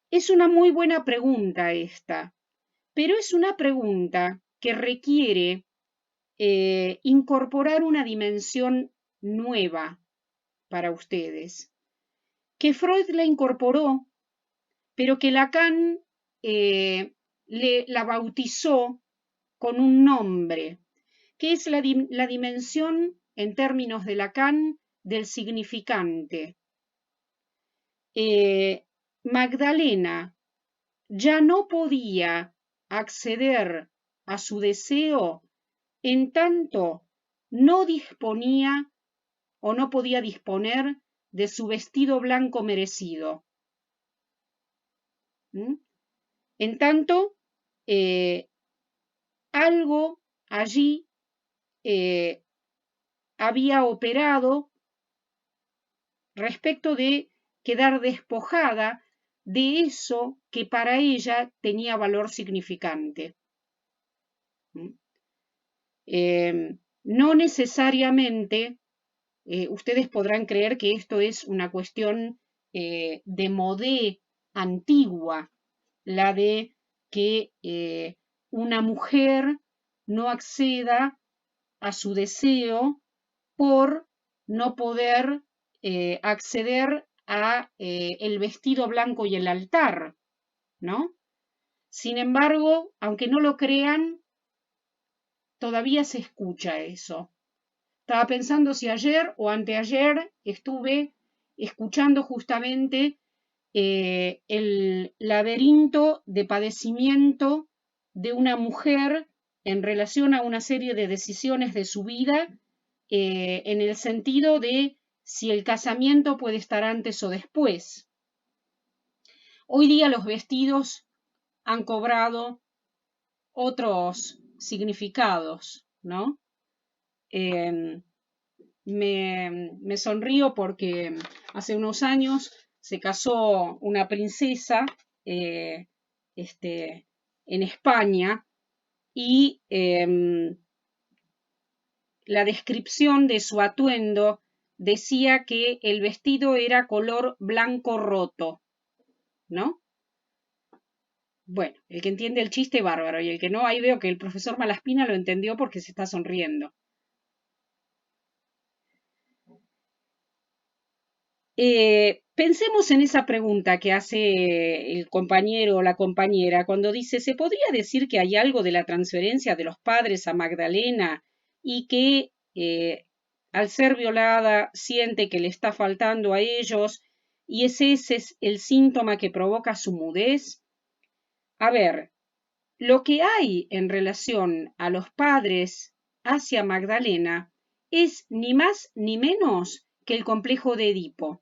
Es una muy buena pregunta esta, pero es una pregunta que requiere incorporar una dimensión nueva para ustedes, que Freud la incorporó, pero que Lacan la bautizó con un nombre, que es la dimensión, en términos de Lacan, del significante. Magdalena ya no podía acceder a su deseo en tanto no disponía o no podía disponer de su vestido blanco merecido. En tanto, algo allí había operado respecto de quedar despojada de eso que para ella tenía valor significante. No necesariamente ustedes podrán creer que esto es una cuestión de modé antigua, la de que una mujer no acceda a su deseo por no poder acceder a el vestido blanco y el altar, ¿no? Sin embargo, aunque no lo crean, todavía se escucha eso. Estaba pensando si ayer o anteayer estuve escuchando justamente el laberinto de padecimiento de una mujer en relación a una serie de decisiones de su vida, en el sentido de si el casamiento puede estar antes o después. Hoy día los vestidos han cobrado otros significados, ¿no? Me sonrío porque hace unos años se casó una princesa en España y la descripción de su atuendo decía que el vestido era color blanco roto, ¿no? Bueno, el que entiende el chiste, bárbaro, y el que no, ahí veo que el profesor Malaspina lo entendió porque se está sonriendo. Pensemos en esa pregunta que hace el compañero o la compañera cuando dice, ¿se podría decir que hay algo de la transferencia de los padres a Magdalena y que al ser violada siente que le está faltando a ellos y ese es el síntoma que provoca su mudez? A ver, lo que hay en relación a los padres hacia Magdalena es ni más ni menos que el complejo de Edipo.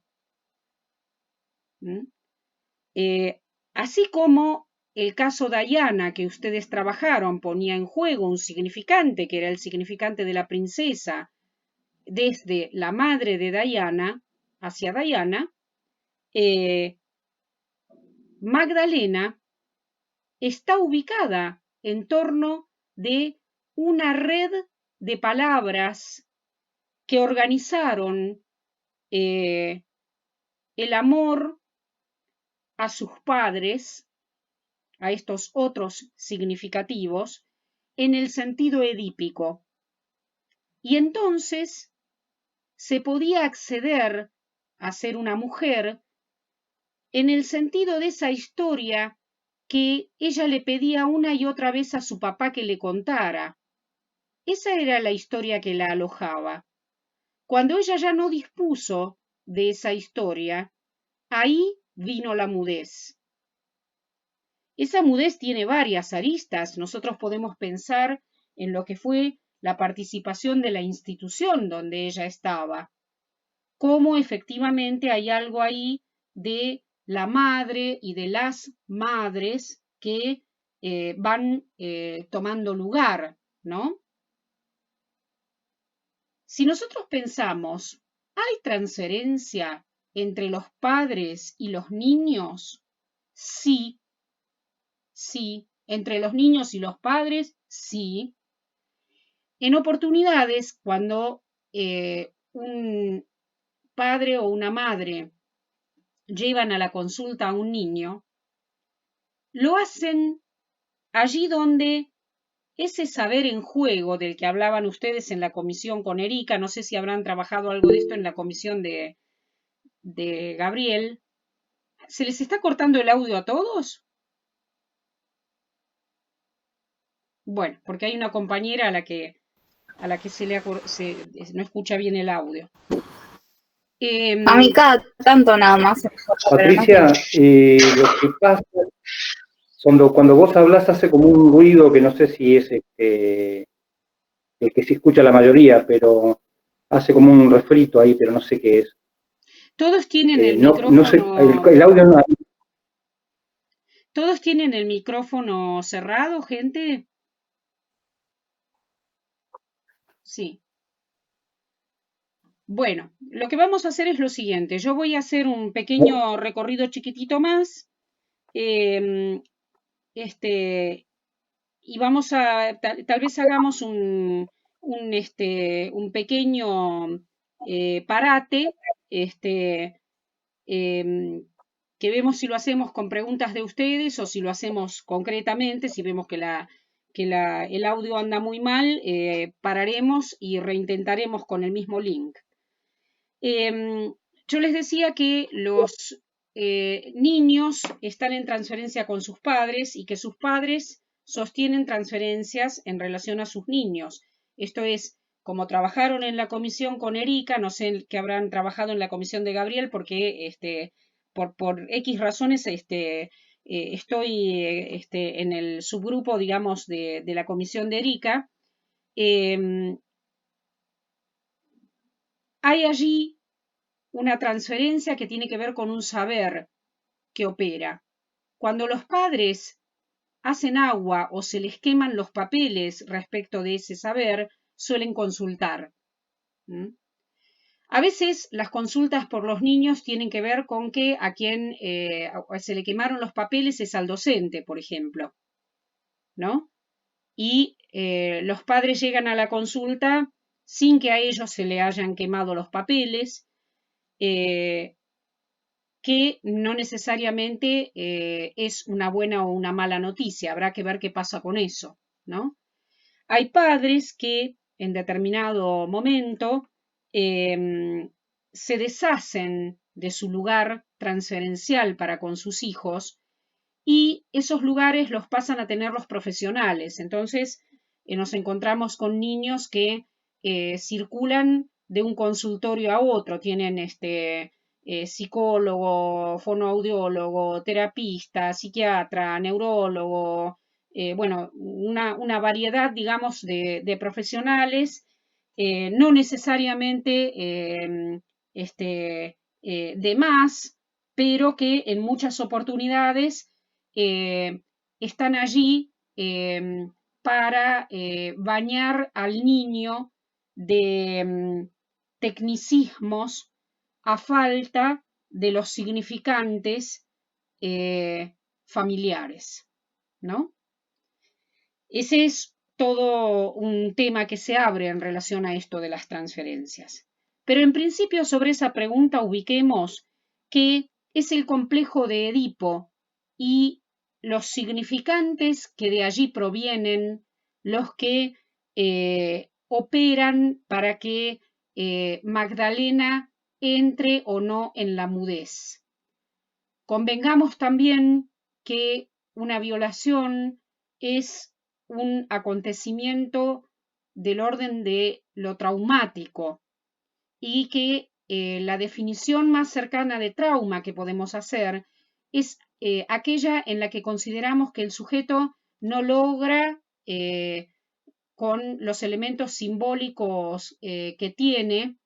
Así como el caso Diana que ustedes trabajaron ponía en juego un significante, que era el significante de la princesa, desde la madre de Diana hacia Diana, Magdalena está ubicada en torno de una red de palabras que organizaron el amor a sus padres, a estos otros significativos, en el sentido edípico. Y entonces se podía acceder a ser una mujer en el sentido de esa historia que ella le pedía una y otra vez a su papá que le contara. Esa era la historia que la alojaba. Cuando ella ya no dispuso de esa historia, ahí vino la mudez. Esa mudez tiene varias aristas. Nosotros podemos pensar en lo que fue la participación de la institución donde ella estaba, cómo efectivamente hay algo ahí de la madre y de las madres que van tomando lugar, ¿no? Si nosotros pensamos, ¿hay transferencia entre los padres y los niños? Sí. Sí. Entre los niños y los padres, sí. En oportunidades, cuando un padre o una madre llevan a la consulta a un niño, lo hacen allí donde ese saber en juego del que hablaban ustedes en la comisión con Erika, no sé si habrán trabajado algo de esto en la comisión de Gabriel. ¿Se les está cortando el audio a todos? Bueno, porque hay una compañera a la que no escucha bien el audio. A mí cada tanto nada más. Patricia, lo que pasa cuando vos hablas hace como un ruido que no sé si es el que se escucha la mayoría, pero hace como un refrito ahí, pero no sé qué es. Todos tienen el micrófono. No sé, el audio no. ¿Todos tienen el micrófono cerrado, gente? Sí. Bueno, lo que vamos a hacer es lo siguiente. Yo voy a hacer un pequeño recorrido chiquitito más. Y vamos a, tal vez hagamos un pequeño parate, que vemos si lo hacemos con preguntas de ustedes o si lo hacemos concretamente, si vemos que el audio anda muy mal, pararemos y reintentaremos con el mismo link. Yo les decía que los niños están en transferencia con sus padres y que sus padres sostienen transferencias en relación a sus niños. Esto es, como trabajaron en la comisión con Erika, no sé que habrán trabajado en la comisión de Gabriel, porque por X razones estoy en el subgrupo, digamos, de la comisión de Erika. Hay allí una transferencia que tiene que ver con un saber que opera. Cuando los padres hacen agua o se les queman los papeles respecto de ese saber, suelen consultar. A veces las consultas por los niños tienen que ver con que a quien se le quemaron los papeles es al docente, por ejemplo, ¿no? Y los padres llegan a la consulta sin que a ellos se le hayan quemado los papeles, que no necesariamente es una buena o una mala noticia. Habrá que ver qué pasa con eso, ¿no? Hay padres que en determinado momento se deshacen de su lugar transferencial para con sus hijos y esos lugares los pasan a tener los profesionales. Entonces nos encontramos con niños que circulan de un consultorio a otro, tienen psicólogo, fonoaudiólogo, terapista, psiquiatra, neurólogo, bueno, una variedad, digamos, de profesionales, no necesariamente de más, pero que en muchas oportunidades están allí para bañar al niño de tecnicismos a falta de los significantes familiares, ¿no? Ese es todo un tema que se abre en relación a esto de las transferencias. Pero en principio sobre esa pregunta ubiquemos que es el complejo de Edipo y los significantes que de allí provienen los que operan para que Magdalena entre o no en la mudez. Convengamos también que una violación es un acontecimiento del orden de lo traumático y que la definición más cercana de trauma que podemos hacer es aquella en la que consideramos que el sujeto no logra con los elementos simbólicos que tiene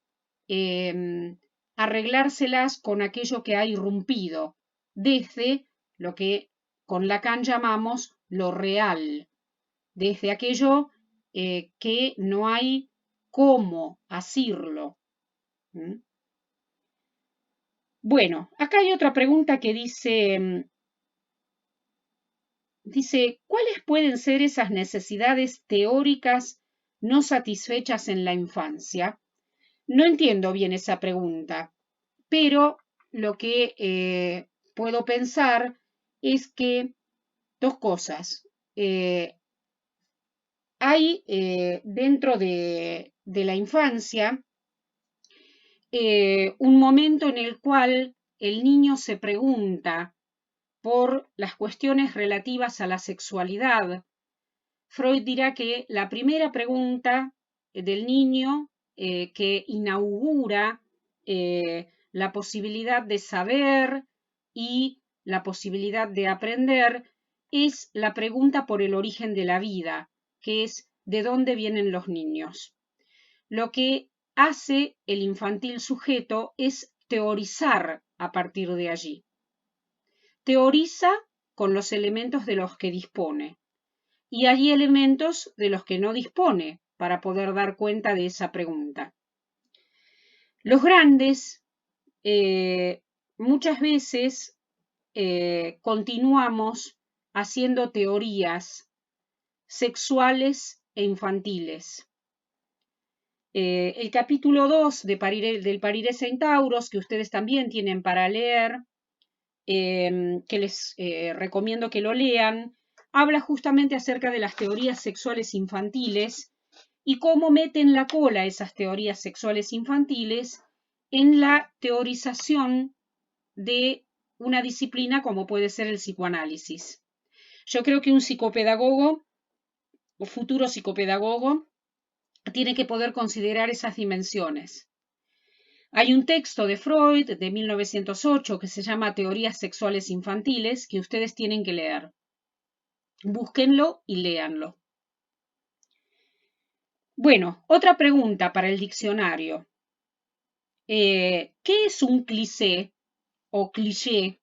arreglárselas con aquello que ha irrumpido desde lo que con Lacan llamamos lo real, desde aquello que no hay cómo asirlo. Bueno, acá hay otra pregunta que dice, ¿cuáles pueden ser esas necesidades teóricas no satisfechas en la infancia? No entiendo bien esa pregunta, pero lo que puedo pensar es que dos cosas. Hay dentro de la infancia un momento en el cual el niño se pregunta por las cuestiones relativas a la sexualidad. Freud dirá que la primera pregunta del niño que inaugura la posibilidad de saber y la posibilidad de aprender es la pregunta por el origen de la vida, que es ¿de dónde vienen los niños? Lo que hace el infantil sujeto es teorizar a partir de allí. Teoriza con los elementos de los que dispone. Y hay elementos de los que no dispone para poder dar cuenta de esa pregunta. Los grandes muchas veces continuamos haciendo teorías sexuales e infantiles. El capítulo 2 del Parire Centauros, que ustedes también tienen para leer, que les recomiendo que lo lean, habla justamente acerca de las teorías sexuales infantiles y cómo meten la cola esas teorías sexuales infantiles en la teorización de una disciplina como puede ser el psicoanálisis. Yo creo que un psicopedagogo o futuro psicopedagogo tiene que poder considerar esas dimensiones. Hay un texto de Freud de 1908 que se llama Teorías sexuales infantiles que ustedes tienen que leer. Búsquenlo y léanlo. Bueno, otra pregunta para el diccionario. ¿Qué es un cliché o cliché?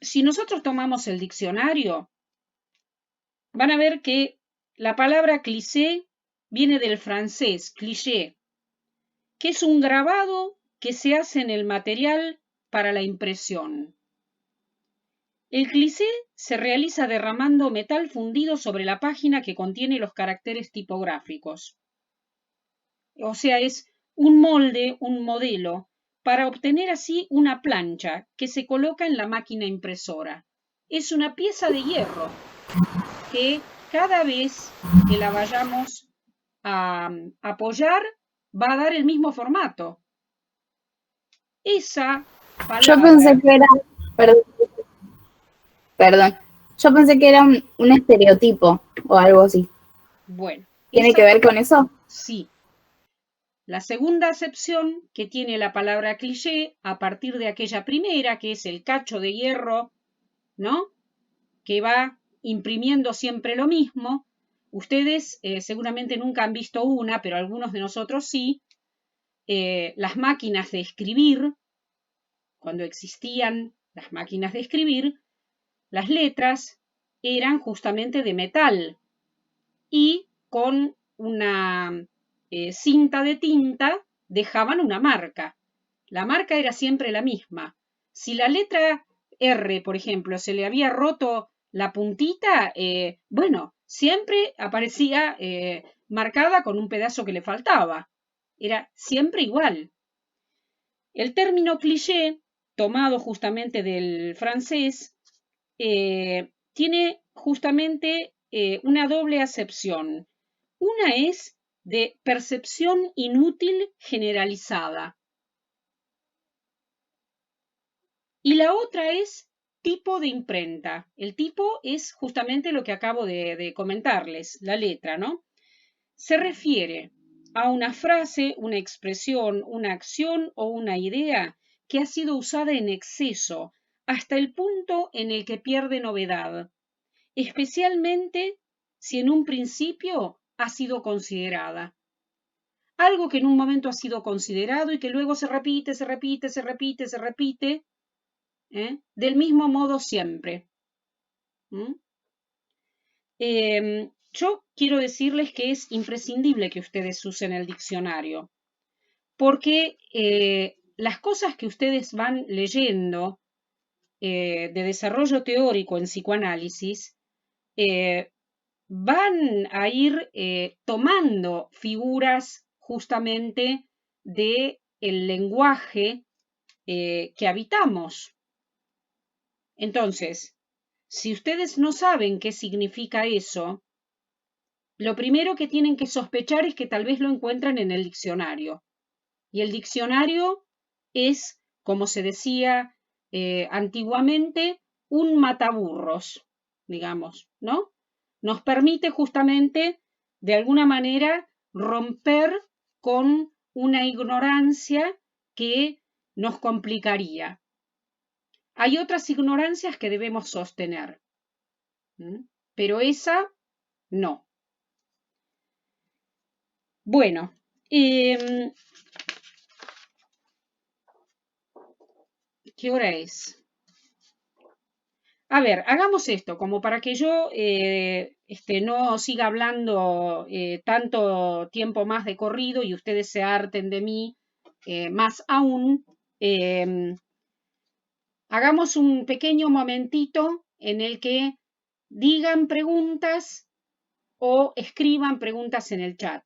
Si nosotros tomamos el diccionario, van a ver que la palabra cliché viene del francés cliché, que es un grabado que se hace en el material para la impresión. El cliché se realiza derramando metal fundido sobre la página que contiene los caracteres tipográficos. O sea, es un molde, un modelo, para obtener así una plancha que se coloca en la máquina impresora. Es una pieza de hierro que cada vez que la vayamos a apoyar va a dar el mismo formato. Esa Yo palabra... pensé que era, perdón, yo pensé que era un estereotipo o algo así. Bueno. ¿Tiene que ver con eso? Sí. La segunda acepción que tiene la palabra cliché, a partir de aquella primera, que es el cacho de hierro, ¿no? Que va imprimiendo siempre lo mismo. Ustedes seguramente nunca han visto una, pero algunos de nosotros sí. Las máquinas de escribir, cuando existían las máquinas de escribir, las letras eran justamente de metal y con una cinta de tinta dejaban una marca. La marca era siempre la misma. Si la letra R, por ejemplo, se le había roto la puntita, bueno, siempre aparecía marcada con un pedazo que le faltaba. Era siempre igual. El término cliché, tomado justamente del francés, tiene justamente una doble acepción. Una es de percepción inútil generalizada. Y la otra es tipo de imprenta. El tipo es justamente lo que acabo de comentarles, la letra, ¿no? Se refiere a una frase, una expresión, una acción o una idea que ha sido usada en exceso hasta el punto en el que pierde novedad, especialmente si en un principio ha sido considerada. Algo que en un momento ha sido considerado y que luego se repite, se repite, se repite, se repite, del mismo modo siempre. Yo quiero decirles que es imprescindible que ustedes usen el diccionario, porque las cosas que ustedes van leyendo de desarrollo teórico en psicoanálisis van a ir tomando figuras justamente del lenguaje que habitamos. Entonces, si ustedes no saben qué significa eso, lo primero que tienen que sospechar es que tal vez lo encuentran en el diccionario. Y el diccionario es, como se decía antiguamente, un mataburros, digamos, ¿no? Nos permite justamente, de alguna manera, romper con una ignorancia que nos complicaría. Hay otras ignorancias que debemos sostener, pero esa no. Bueno, ¿qué hora es? A ver, hagamos esto, como para que yo no siga hablando tanto tiempo más de corrido y ustedes se harten de mí más aún. Hagamos un pequeño momentito en el que digan preguntas o escriban preguntas en el chat.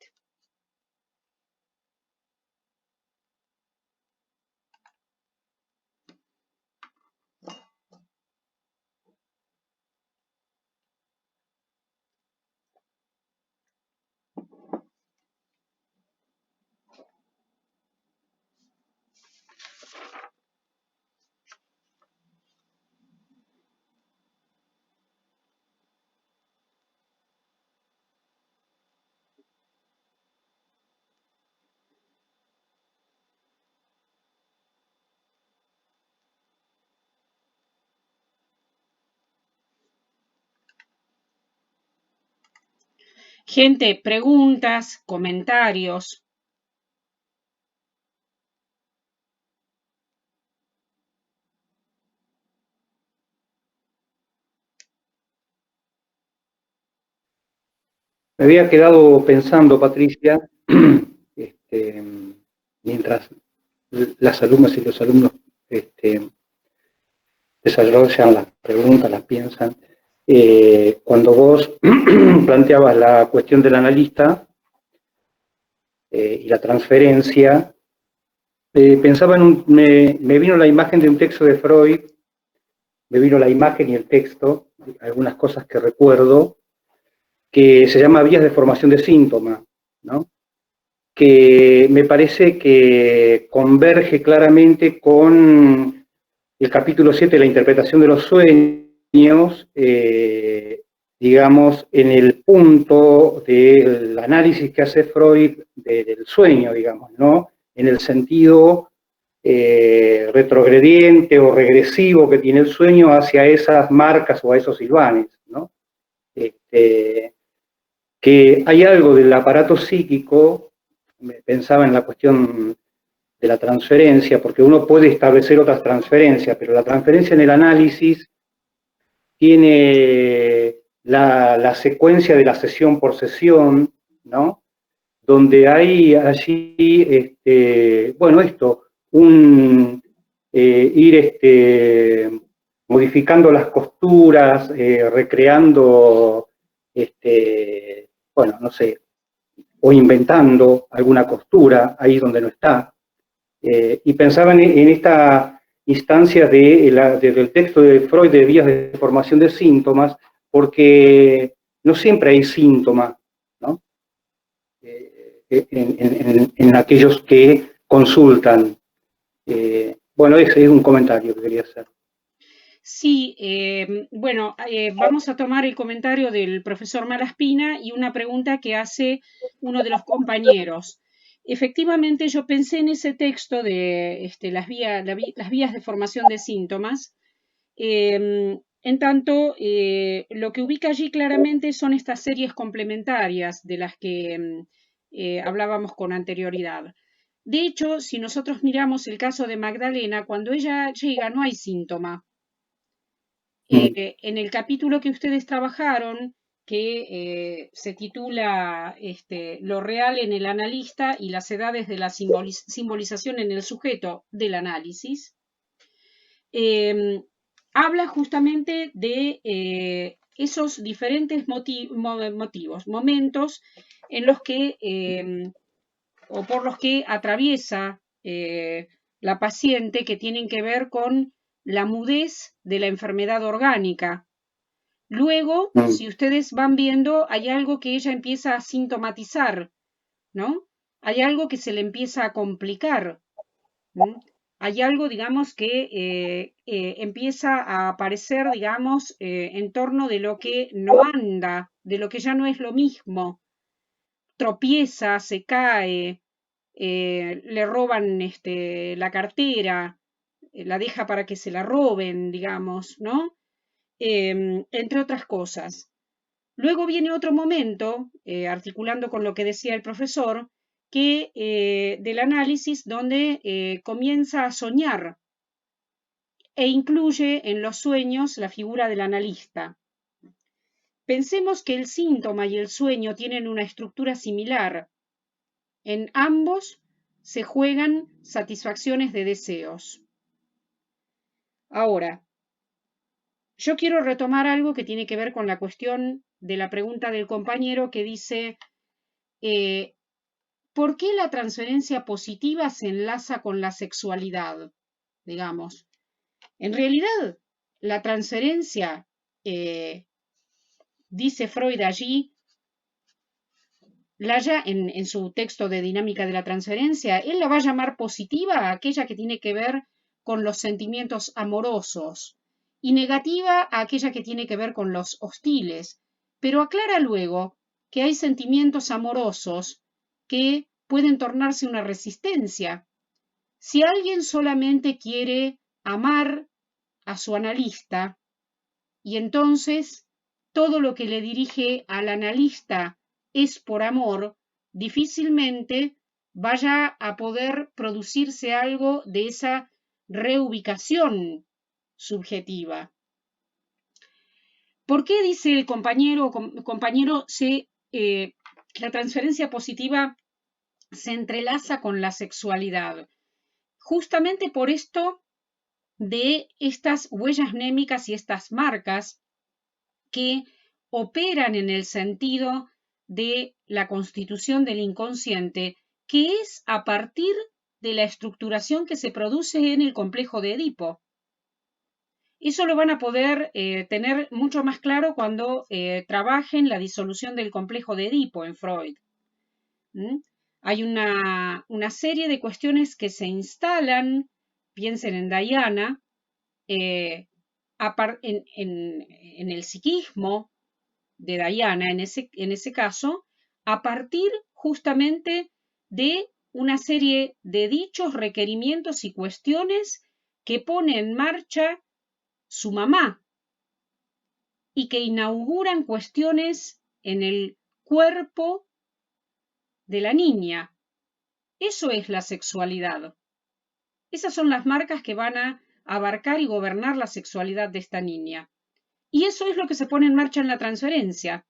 Gente, preguntas, comentarios. Me había quedado pensando, Patricia, mientras las alumnas y los alumnos desarrollan las preguntas, las piensan, cuando vos planteabas la cuestión del analista y la transferencia, pensaba me vino la imagen de un texto de Freud, me vino la imagen y el texto, algunas cosas que recuerdo, que se llama Vías de formación de síntoma, ¿no? Que me parece que converge claramente con el capítulo 7, la interpretación de los sueños, digamos, en el punto del análisis que hace Freud del sueño, digamos, ¿no? En el sentido retrogrediente o regresivo que tiene el sueño hacia esas marcas o a esos silvanes, ¿no? Que hay algo del aparato psíquico, pensaba en la cuestión de la transferencia, porque uno puede establecer otras transferencias, pero la transferencia en el análisis tiene la secuencia de la sesión por sesión, ¿no? Donde hay allí, bueno, ir modificando las costuras, recreando, bueno, no sé, o inventando alguna costura ahí donde no está. Y pensaba en esta instancia del texto de Freud de vías de formación de síntomas, porque no siempre hay síntoma, ¿no? En aquellos que consultan. Bueno, ese es un comentario que quería hacer. Sí, bueno, vamos a tomar el comentario del profesor Malaspina y una pregunta que hace uno de los compañeros. Efectivamente, yo pensé en ese texto de las vías de formación de síntomas. En tanto, lo que ubica allí claramente son estas series complementarias de las que hablábamos con anterioridad. De hecho, si nosotros miramos el caso de Magdalena, cuando ella llega no hay síntoma. En el capítulo que ustedes trabajaron, que se titula Lo real en el analista y las edades de la simbolización en el sujeto del análisis, habla justamente de esos diferentes motivos, momentos en los que, o por los que atraviesa la paciente, que tienen que ver con la mudez de la enfermedad orgánica. Luego, si ustedes van viendo, hay algo que ella empieza a sintomatizar, ¿no? Hay algo que se le empieza a complicar. Hay algo, digamos, que empieza a aparecer, digamos, en torno de lo que no anda, de lo que ya no es lo mismo. Tropieza, se cae, le roban la cartera, la deja para que se la roben, digamos, ¿no? Entre otras cosas. Luego viene otro momento, articulando con lo que decía el profesor, del análisis, donde comienza a soñar e incluye en los sueños la figura del analista. Pensemos que el síntoma y el sueño tienen una estructura similar. En ambos se juegan satisfacciones de deseos. Ahora, yo quiero retomar algo que tiene que ver con la cuestión de la pregunta del compañero que dice, ¿por qué la transferencia positiva se enlaza con la sexualidad? Digamos, en realidad, la transferencia, dice Freud allí, en su texto de Dinámica de la Transferencia, él la va a llamar positiva a aquella que tiene que ver con los sentimientos amorosos y negativa a aquella que tiene que ver con los hostiles, pero aclara luego que hay sentimientos amorosos que pueden tornarse una resistencia. Si alguien solamente quiere amar a su analista y entonces todo lo que le dirige al analista es por amor, difícilmente vaya a poder producirse algo de esa reubicación subjetiva. ¿Por qué dice el compañero, la transferencia positiva se entrelaza con la sexualidad? Justamente por esto de estas huellas mnémicas y estas marcas que operan en el sentido de la constitución del inconsciente, que es a partir de la estructuración que se produce en el complejo de Edipo. Eso lo van a poder tener mucho más claro cuando trabajen la disolución del complejo de Edipo en Freud. Hay una serie de cuestiones que se instalan, piensen en Diana, en el psiquismo de Diana, en ese caso, a partir justamente de una serie de dichos, requerimientos y cuestiones que pone en marcha su mamá y que inauguran cuestiones en el cuerpo de la niña. Eso es la sexualidad. Esas son las marcas que van a abarcar y gobernar la sexualidad de esta niña. Y eso es lo que se pone en marcha en la transferencia.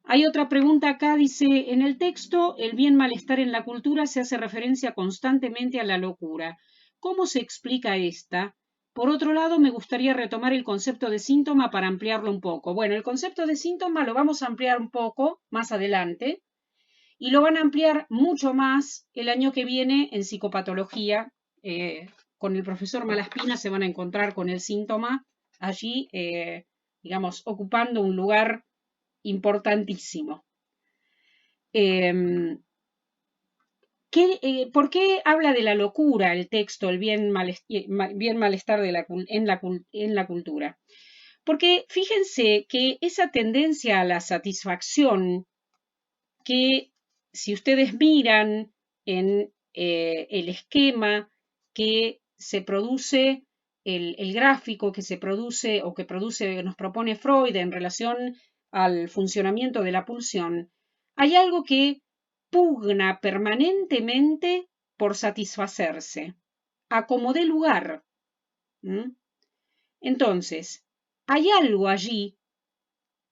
Hay otra pregunta acá, dice, en el texto, el bien malestar en la cultura se hace referencia constantemente a la locura. ¿Cómo se explica esta? Por otro lado, me gustaría retomar el concepto de síntoma para ampliarlo un poco. Bueno, el concepto de síntoma lo vamos a ampliar un poco más adelante y lo van a ampliar mucho más el año que viene en psicopatología. Con el profesor Malaspina se van a encontrar con el síntoma allí, digamos, ocupando un lugar importantísimo. ¿Por qué habla de la locura el texto, el bien malestar en la cultura? Porque fíjense que esa tendencia a la satisfacción que si ustedes miran en el esquema que se produce, el gráfico que se produce o que nos propone Freud en relación al funcionamiento de la pulsión, hay algo que pugna permanentemente por satisfacerse, a como dé lugar. Entonces, hay algo allí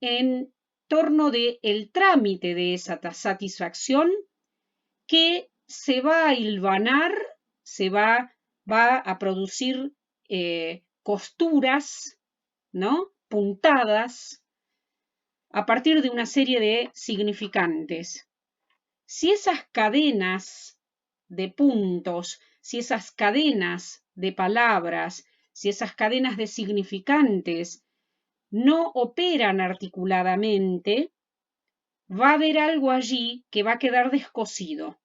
en torno del trámite de esa satisfacción que se va a hilvanar, va a producir costuras, ¿no? Puntadas, a partir de una serie de significantes. Si esas cadenas de puntos, si esas cadenas de palabras, si esas cadenas de significantes no operan articuladamente, va a haber algo allí que va a quedar descosido,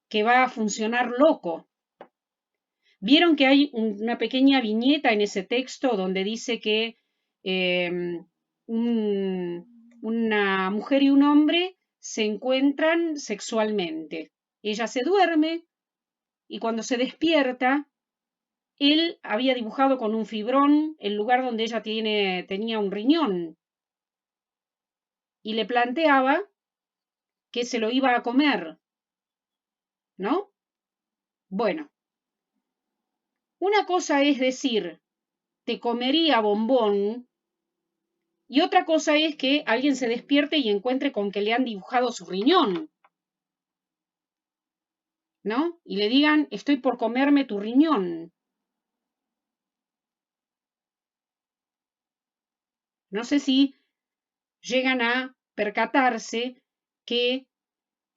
que va a funcionar loco. Vieron que hay una pequeña viñeta en ese texto donde dice que una mujer y un hombre se encuentran sexualmente. Ella se duerme y cuando se despierta, él había dibujado con un fibrón el lugar donde ella tenía un riñón y le planteaba que se lo iba a comer, ¿no? Bueno, una cosa es decir, te comería bombón, y otra cosa es que alguien se despierte y encuentre con que le han dibujado su riñón, ¿no? Y le digan, estoy por comerme tu riñón. No sé si llegan a percatarse que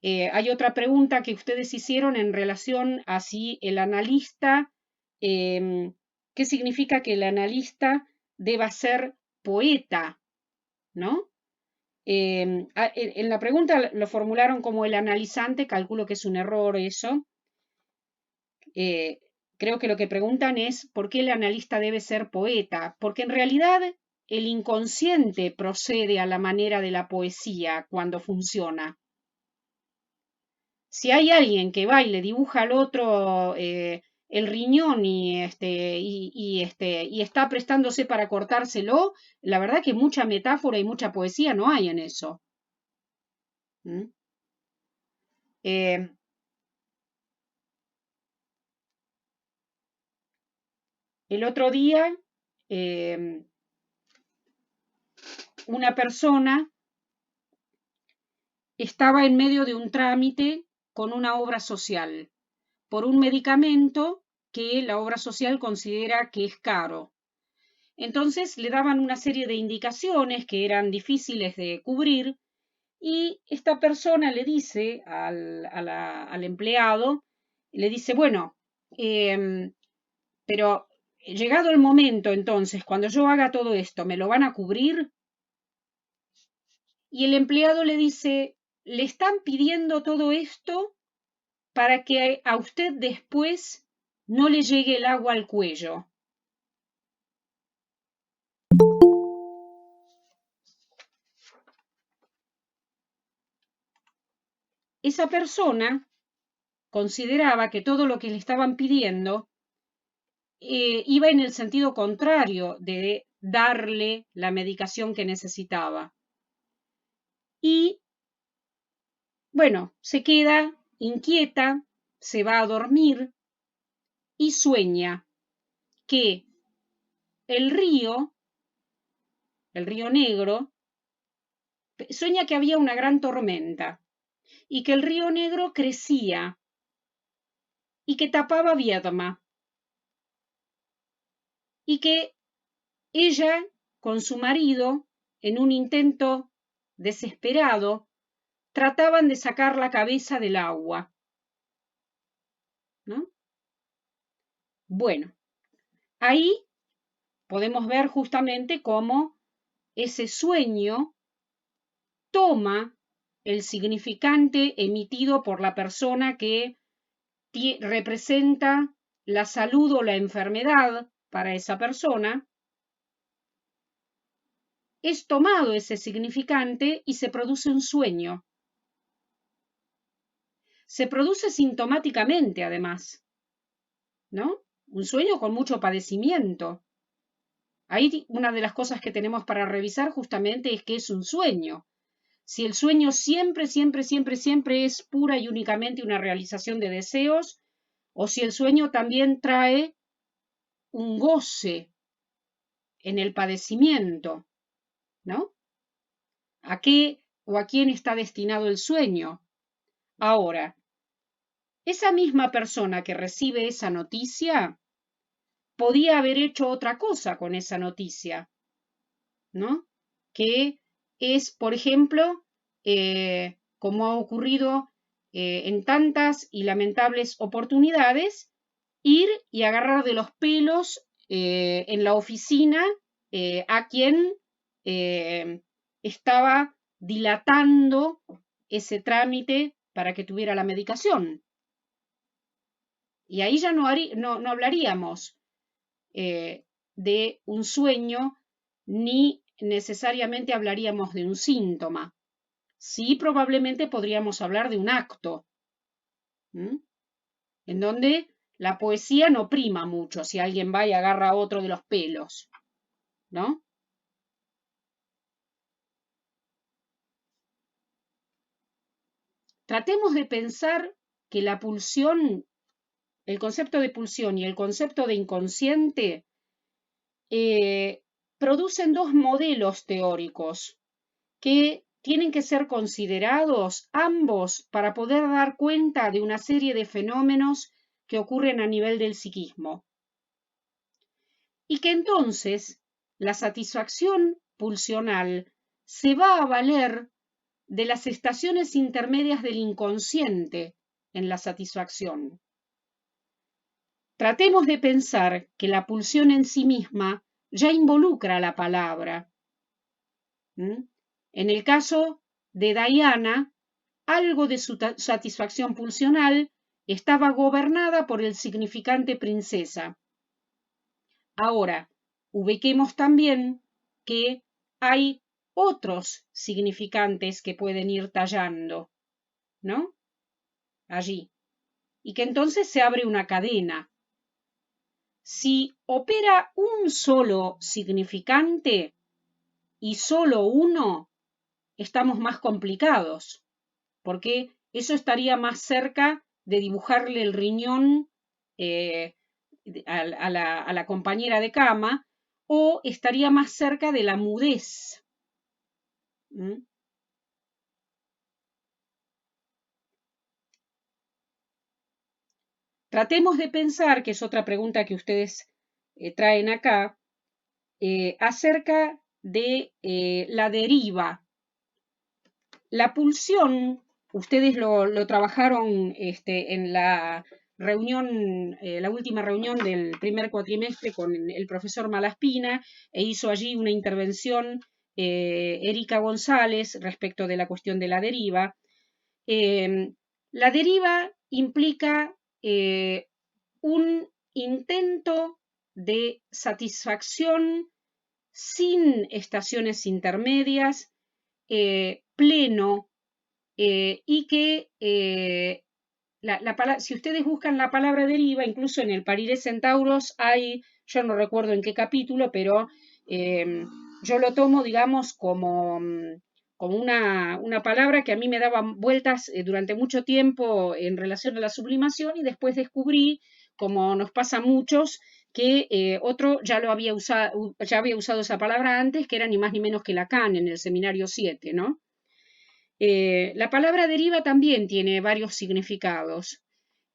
hay otra pregunta que ustedes hicieron en relación a si el analista, ¿qué significa que el analista deba ser poeta? ¿No? En la pregunta lo formularon como el analizante, calculo que es un error eso. Creo que lo que preguntan es ¿por qué el analista debe ser poeta? Porque en realidad el inconsciente procede a la manera de la poesía cuando funciona. Si hay alguien que va y le dibuja al otro el riñón y está prestándose para cortárselo, la verdad que mucha metáfora y mucha poesía no hay en eso. ¿Mm? El otro día, una persona estaba en medio de un trámite con una obra social por un medicamento que la obra social considera que es caro. Entonces le daban una serie de indicaciones que eran difíciles de cubrir y esta persona le dice al empleado, le dice, bueno, pero llegado el momento entonces, cuando yo haga todo esto, ¿me lo van a cubrir? Y el empleado le dice, le están pidiendo todo esto para que a usted después no le llegue el agua al cuello. Esa persona consideraba que todo lo que le estaban pidiendo iba en el sentido contrario de darle la medicación que necesitaba. Y, bueno, se queda inquieta, se va a dormir y sueña que el río Negro, sueña que había una gran tormenta y que el río Negro crecía y que tapaba Viedma y que ella con su marido, en un intento desesperado, trataban de sacar la cabeza del agua, ¿no? Bueno, ahí podemos ver justamente cómo ese sueño toma el significante emitido por la persona que representa la salud o la enfermedad para esa persona, es tomado ese significante y se produce un sueño. Se produce sintomáticamente, además, ¿no? Un sueño con mucho padecimiento. Ahí una de las cosas que tenemos para revisar justamente es que es un sueño. Si el sueño siempre es pura y únicamente una realización de deseos, o si el sueño también trae un goce en el padecimiento, ¿no? ¿A qué o a quién está destinado el sueño? Ahora, esa misma persona que recibe esa noticia podía haber hecho otra cosa con esa noticia, ¿no? Que es, por ejemplo, como ha ocurrido en tantas y lamentables oportunidades, ir y agarrar de los pelos en la oficina a quien estaba dilatando ese trámite para que tuviera la medicación. Y ahí ya no hablaríamos de un sueño, ni necesariamente hablaríamos de un síntoma. Sí, probablemente podríamos hablar de un acto, en donde la poesía no prima mucho si alguien va y agarra a otro de los pelos, ¿no? Tratemos de pensar que la pulsión, el concepto de pulsión y el concepto de inconsciente producen dos modelos teóricos que tienen que ser considerados ambos para poder dar cuenta de una serie de fenómenos que ocurren a nivel del psiquismo. Y que entonces la satisfacción pulsional se va a valer de las estaciones intermedias del inconsciente en la satisfacción. Tratemos de pensar que la pulsión en sí misma ya involucra la palabra. En el caso de Diana, algo de su satisfacción pulsional estaba gobernada por el significante princesa. Ahora, ubiquemos también que hay otros significantes que pueden ir tallando, ¿no? Allí. Y que entonces se abre una cadena. si opera un solo significante y solo uno, estamos más complicados, porque eso estaría más cerca de dibujarle el riñón a la compañera de cama, o estaría más cerca de la mudez. ¿Mm? Tratemos de pensar, que es otra pregunta que ustedes traen acá, acerca de la deriva. La pulsión, ustedes lo trabajaron en la reunión, la última reunión del primer cuatrimestre con el profesor Malaspina, e hizo allí una intervención Erika González respecto de la cuestión de la deriva. La deriva implica un intento de satisfacción sin estaciones intermedias, pleno, y que si ustedes buscan la palabra deriva, incluso en el Parires Centauros hay, yo no recuerdo en qué capítulo, pero yo lo tomo, digamos, como una palabra que a mí me daba vueltas durante mucho tiempo en relación a la sublimación, y después descubrí, como nos pasa a muchos, que otro ya había usado esa palabra antes, que era ni más ni menos que Lacan en el seminario 7, ¿no? La palabra deriva también tiene varios significados.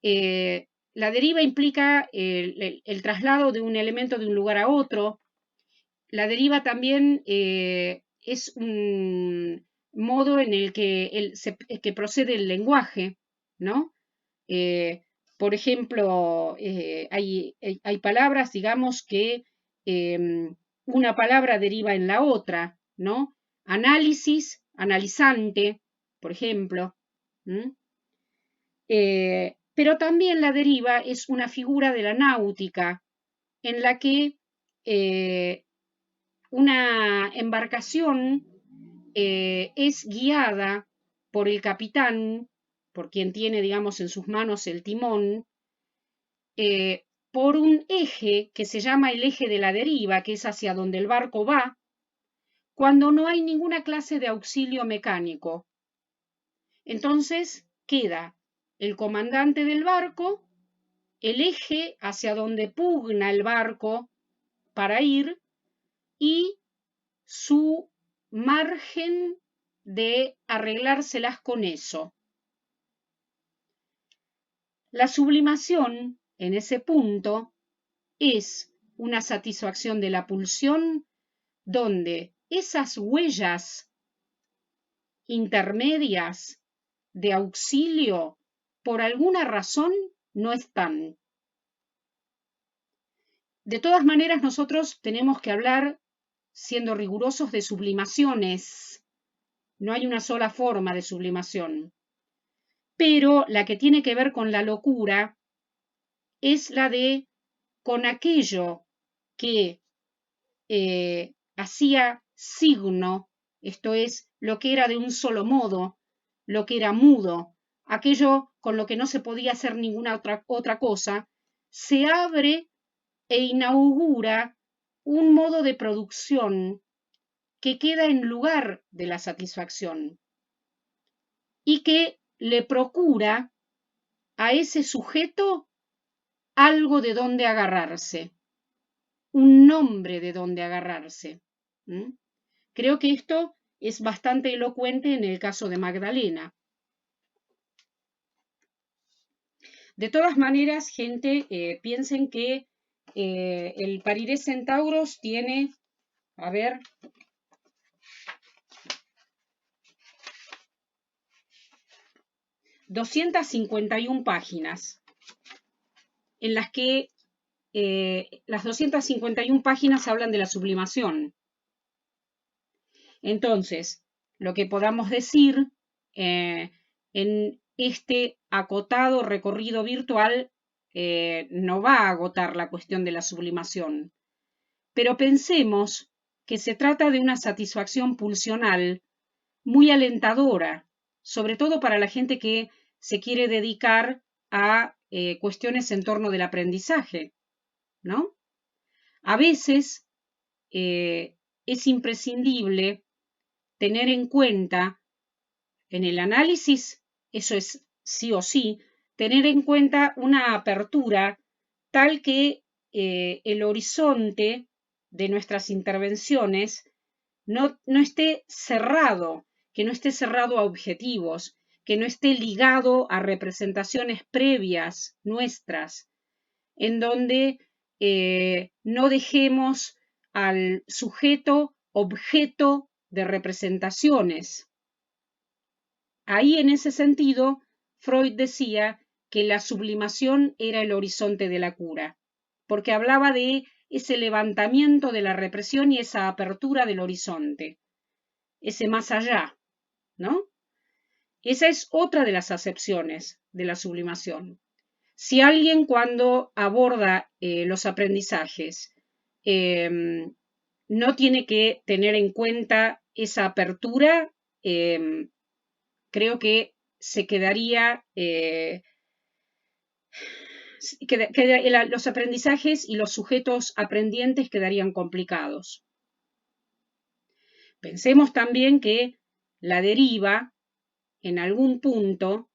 La deriva implica el traslado de un elemento de un lugar a otro. La deriva también es un modo en el que procede el lenguaje, ¿no? Por ejemplo, hay palabras, digamos, que una palabra deriva en la otra, ¿no? Análisis, analizante, por ejemplo. Pero también la deriva es una figura de la náutica en la que una embarcación es guiada por el capitán, por quien tiene, digamos, en sus manos el timón, por un eje que se llama el eje de la deriva, que es hacia donde el barco va, cuando no hay ninguna clase de auxilio mecánico. Entonces queda el comandante del barco, el eje hacia donde pugna el barco para ir, y su margen de arreglárselas con eso. La sublimación, en ese punto, es una satisfacción de la pulsión donde esas huellas intermedias de auxilio, por alguna razón, no están. De todas maneras, nosotros tenemos que hablar, siendo rigurosos, de sublimaciones. No hay una sola forma de sublimación. Pero la que tiene que ver con la locura es la de con aquello que hacía signo, esto es, lo que era de un solo modo, lo que era mudo, aquello con lo que no se podía hacer ninguna otra cosa, se abre e inaugura un modo de producción que queda en lugar de la satisfacción y que le procura a ese sujeto algo de donde agarrarse, un nombre de donde agarrarse. Creo que esto es bastante elocuente en el caso de Magdalena. De todas maneras, gente, piensen que el Parires Centauros tiene, a ver, ...251 páginas, en las que las 251 páginas hablan de la sublimación. Entonces, lo que podamos decir en este acotado recorrido virtual no va a agotar la cuestión de la sublimación, pero pensemos que se trata de una satisfacción pulsional muy alentadora, sobre todo para la gente que se quiere dedicar a cuestiones en torno del aprendizaje. ¿no? A veces es imprescindible tener en cuenta en el análisis, eso es sí o sí, tener en cuenta una apertura tal que el horizonte de nuestras intervenciones no esté cerrado, que no esté cerrado a objetivos, que no esté ligado a representaciones previas nuestras, en donde no dejemos al sujeto objeto de representaciones. Ahí, en ese sentido, Freud decía que la sublimación era el horizonte de la cura, porque hablaba de ese levantamiento de la represión y esa apertura del horizonte, ese más allá, ¿no? Esa es otra de las acepciones de la sublimación. Si alguien cuando aborda los aprendizajes no tiene que tener en cuenta esa apertura, creo que se quedaría, los aprendizajes y los sujetos aprendientes quedarían complicados. Pensemos también que la deriva, en algún punto,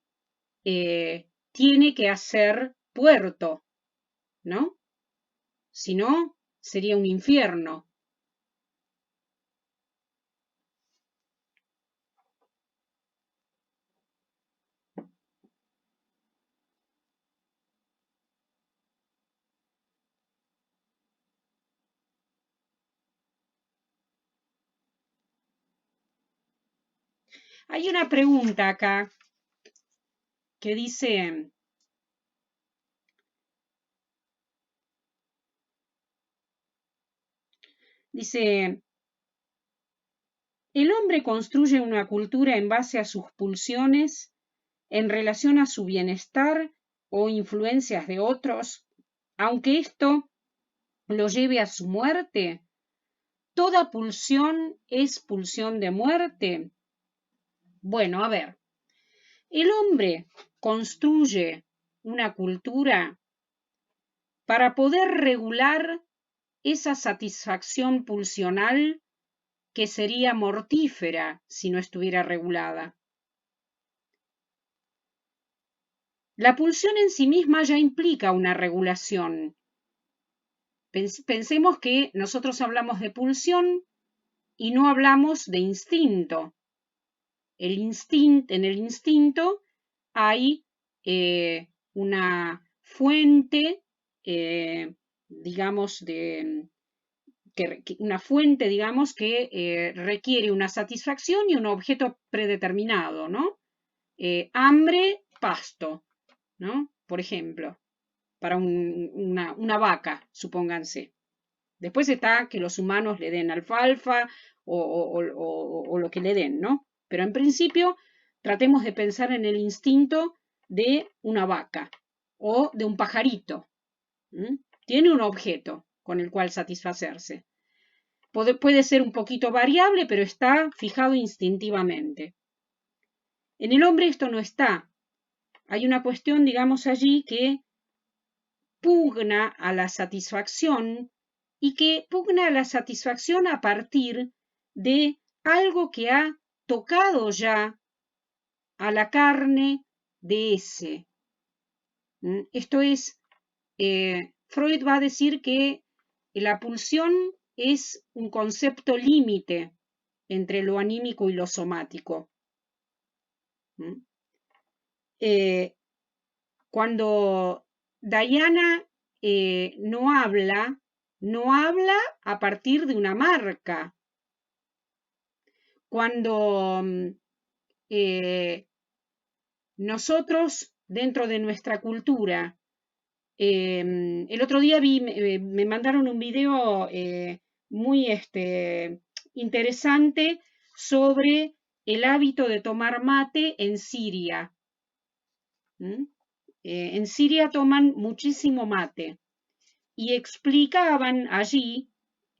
tiene que hacer puerto, ¿no? Si no, sería un infierno. Hay una pregunta acá que dice, ¿el hombre construye una cultura en base a sus pulsiones en relación a su bienestar o influencias de otros, aunque esto lo lleve a su muerte? ¿Toda pulsión es pulsión de muerte? Bueno, a ver, el hombre construye una cultura para poder regular esa satisfacción pulsional que sería mortífera si no estuviera regulada. La pulsión en sí misma ya implica una regulación. Pensemos que nosotros hablamos de pulsión y no hablamos de instinto. En el instinto hay una fuente, digamos, que requiere una satisfacción y un objeto predeterminado, ¿no? Hambre, pasto, ¿no? Por ejemplo, para una vaca, supónganse. Después está que los humanos le den alfalfa o lo que le den, ¿no? Pero en principio tratemos de pensar en el instinto de una vaca o de un pajarito. Tiene un objeto con el cual satisfacerse. Puede ser un poquito variable, pero está fijado instintivamente. En el hombre esto no está. Hay una cuestión, digamos, allí que pugna a la satisfacción y que pugna a la satisfacción a partir de algo que ha tocado ya a la carne de ese. Esto es, Freud va a decir que la pulsión es un concepto límite entre lo anímico y lo somático. Cuando Diana no habla a partir de una marca. Cuando nosotros, dentro de nuestra cultura, el otro día me mandaron un video muy interesante sobre el hábito de tomar mate en Siria. En Siria toman muchísimo mate y explicaban allí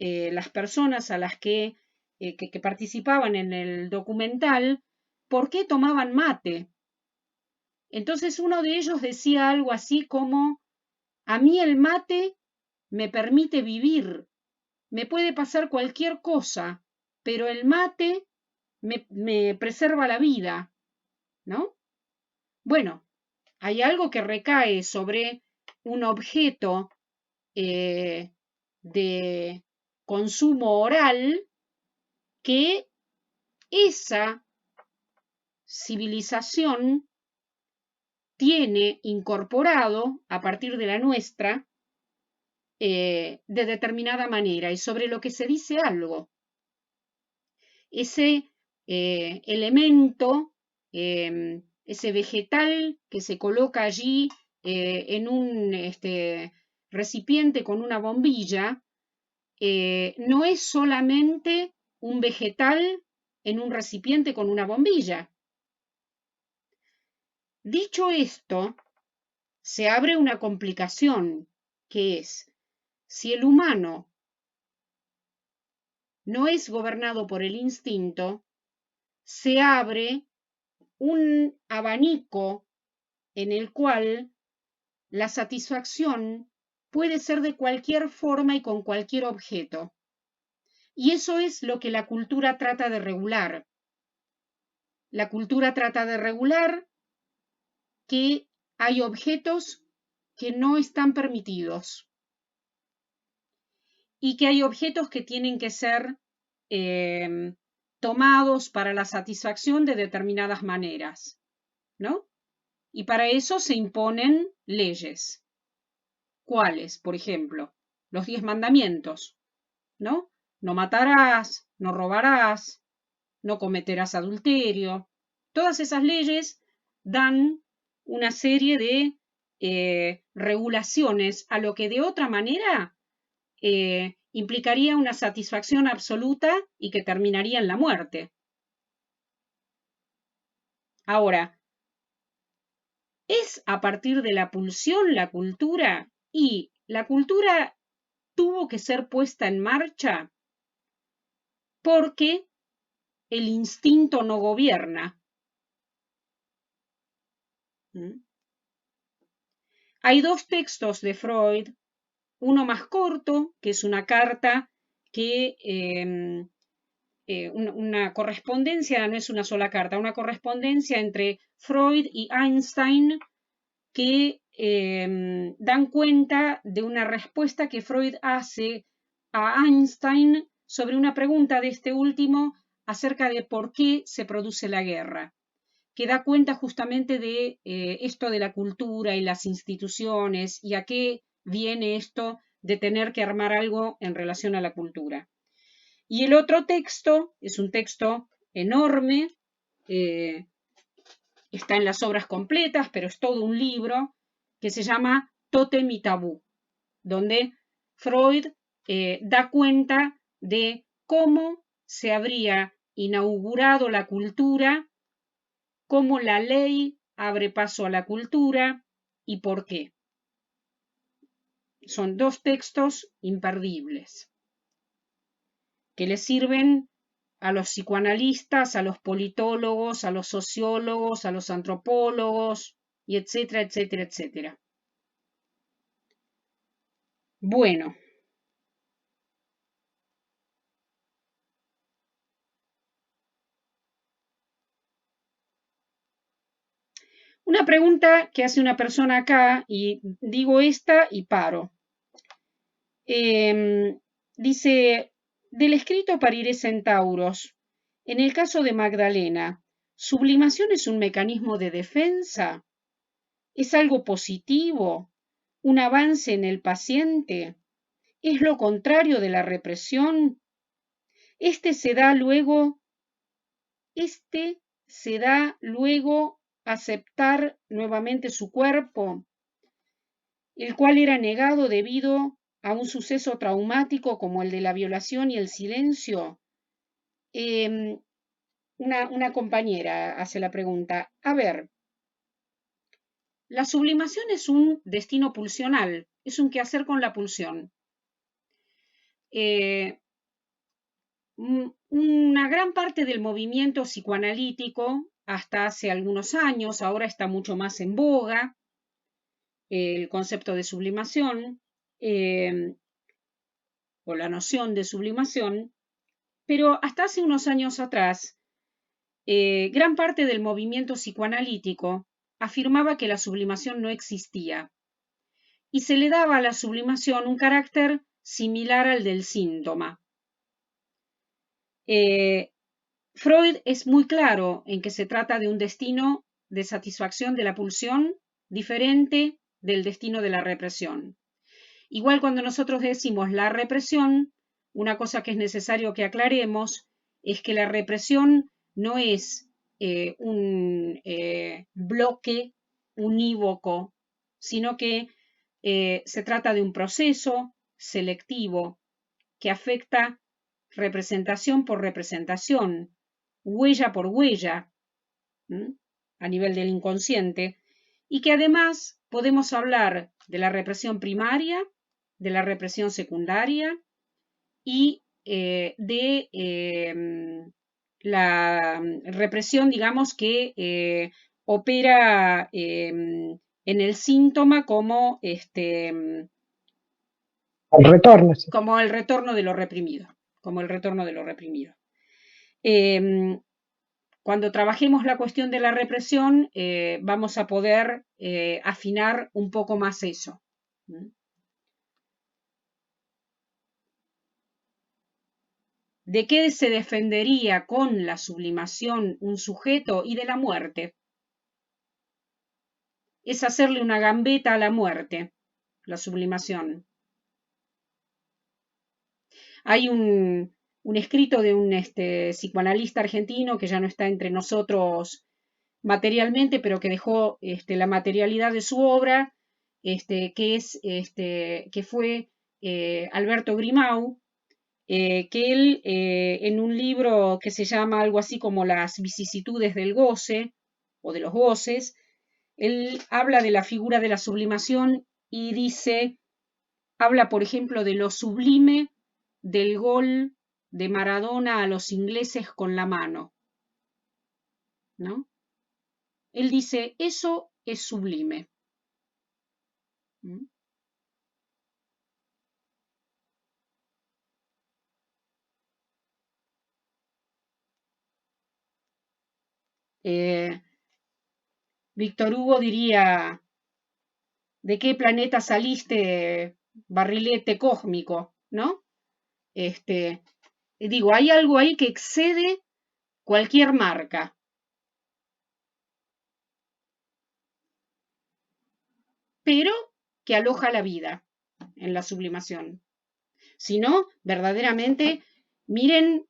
las personas a las que participaban en el documental por qué tomaban mate. Entonces uno de ellos decía algo así como: a mí el mate me permite vivir. Me puede pasar cualquier cosa, pero el mate me preserva la vida, ¿no? Bueno, hay algo que recae sobre un objeto de consumo oral que esa civilización tiene incorporado a partir de la nuestra de determinada manera y sobre lo que se dice algo. Ese elemento, ese vegetal que se coloca allí en un recipiente con una bombilla, no es solamente un vegetal en un recipiente con una bombilla. Dicho esto, se abre una complicación, que es, si el humano no es gobernado por el instinto, se abre un abanico en el cual la satisfacción puede ser de cualquier forma y con cualquier objeto. Y eso es lo que la cultura trata de regular. La cultura trata de regular que hay objetos que no están permitidos y que hay objetos que tienen que ser tomados para la satisfacción de determinadas maneras, ¿no? Y para eso se imponen leyes. ¿Cuáles? Por ejemplo, los 10 mandamientos, ¿no? No matarás, no robarás, no cometerás adulterio. Todas esas leyes dan una serie de regulaciones a lo que de otra manera implicaría una satisfacción absoluta y que terminaría en la muerte. Ahora, ¿es a partir de la pulsión la cultura? Y la cultura tuvo que ser puesta en marcha porque el instinto no gobierna. Hay 2 textos de Freud, uno más corto, que es una carta que una correspondencia, no es una sola carta, una correspondencia entre Freud y Einstein que dan cuenta de una respuesta que Freud hace a Einstein sobre una pregunta de este último acerca de por qué se produce la guerra, que da cuenta justamente de esto de la cultura y las instituciones y a qué viene esto de tener que armar algo en relación a la cultura. Y el otro texto es un texto enorme, está en las obras completas, pero es todo un libro que se llama Tótem y Tabú, donde Freud da cuenta de cómo se habría inaugurado la cultura, cómo la ley abre paso a la cultura y por qué. Son 2 textos imperdibles que le sirven a los psicoanalistas, a los politólogos, a los sociólogos, a los antropólogos, y etcétera, etcétera, etcétera. Bueno. Una pregunta que hace una persona acá, y digo esta y paro. Dice, del escrito Parire Centauros, en el caso de Magdalena, ¿sublimación es un mecanismo de defensa? ¿Es algo positivo? ¿Un avance en el paciente? ¿Es lo contrario de la represión? Este se da luego aceptar nuevamente su cuerpo, el cual era negado debido a un suceso traumático como el de la violación y el silencio. Una compañera hace la pregunta, a ver, la sublimación es un destino pulsional, es un quehacer con la pulsión. Una gran parte del movimiento psicoanalítico, hasta hace algunos años, ahora está mucho más en boga, el concepto de sublimación, o la noción de sublimación, pero hasta hace unos años atrás, gran parte del movimiento psicoanalítico afirmaba que la sublimación no existía y se le daba a la sublimación un carácter similar al del síntoma. Freud es muy claro en que se trata de un destino de satisfacción de la pulsión diferente del destino de la represión. Igual cuando nosotros decimos la represión, una cosa que es necesario que aclaremos es que la represión no es un bloque unívoco, sino que se trata de un proceso selectivo que afecta representación por representación, huella por huella, a nivel del inconsciente, y que además podemos hablar de la represión primaria, de la represión secundaria y de la represión, digamos, que opera en el síntoma como el retorno. Sí. Como el retorno de lo reprimido, como el retorno de lo reprimido. Cuando trabajemos la cuestión de la represión, vamos a poder afinar un poco más eso. ¿De qué se defendería con la sublimación un sujeto? Y de la muerte. Es hacerle una gambeta a la muerte, la sublimación. Hay un escrito de un psicoanalista argentino que ya no está entre nosotros materialmente, pero que dejó la materialidad de su obra, que fue Alberto Grimau, que él en un libro que se llama algo así como Las vicisitudes del goce o de los goces, él habla de la figura de la sublimación y dice, habla por ejemplo de lo sublime del gol de Maradona a los ingleses con la mano, ¿no? Él dice, eso es sublime. Víctor Hugo diría, ¿de qué planeta saliste, barrilete cósmico? ¿No? Digo, hay algo ahí que excede cualquier marca. Pero que aloja la vida en la sublimación. Si no, verdaderamente, miren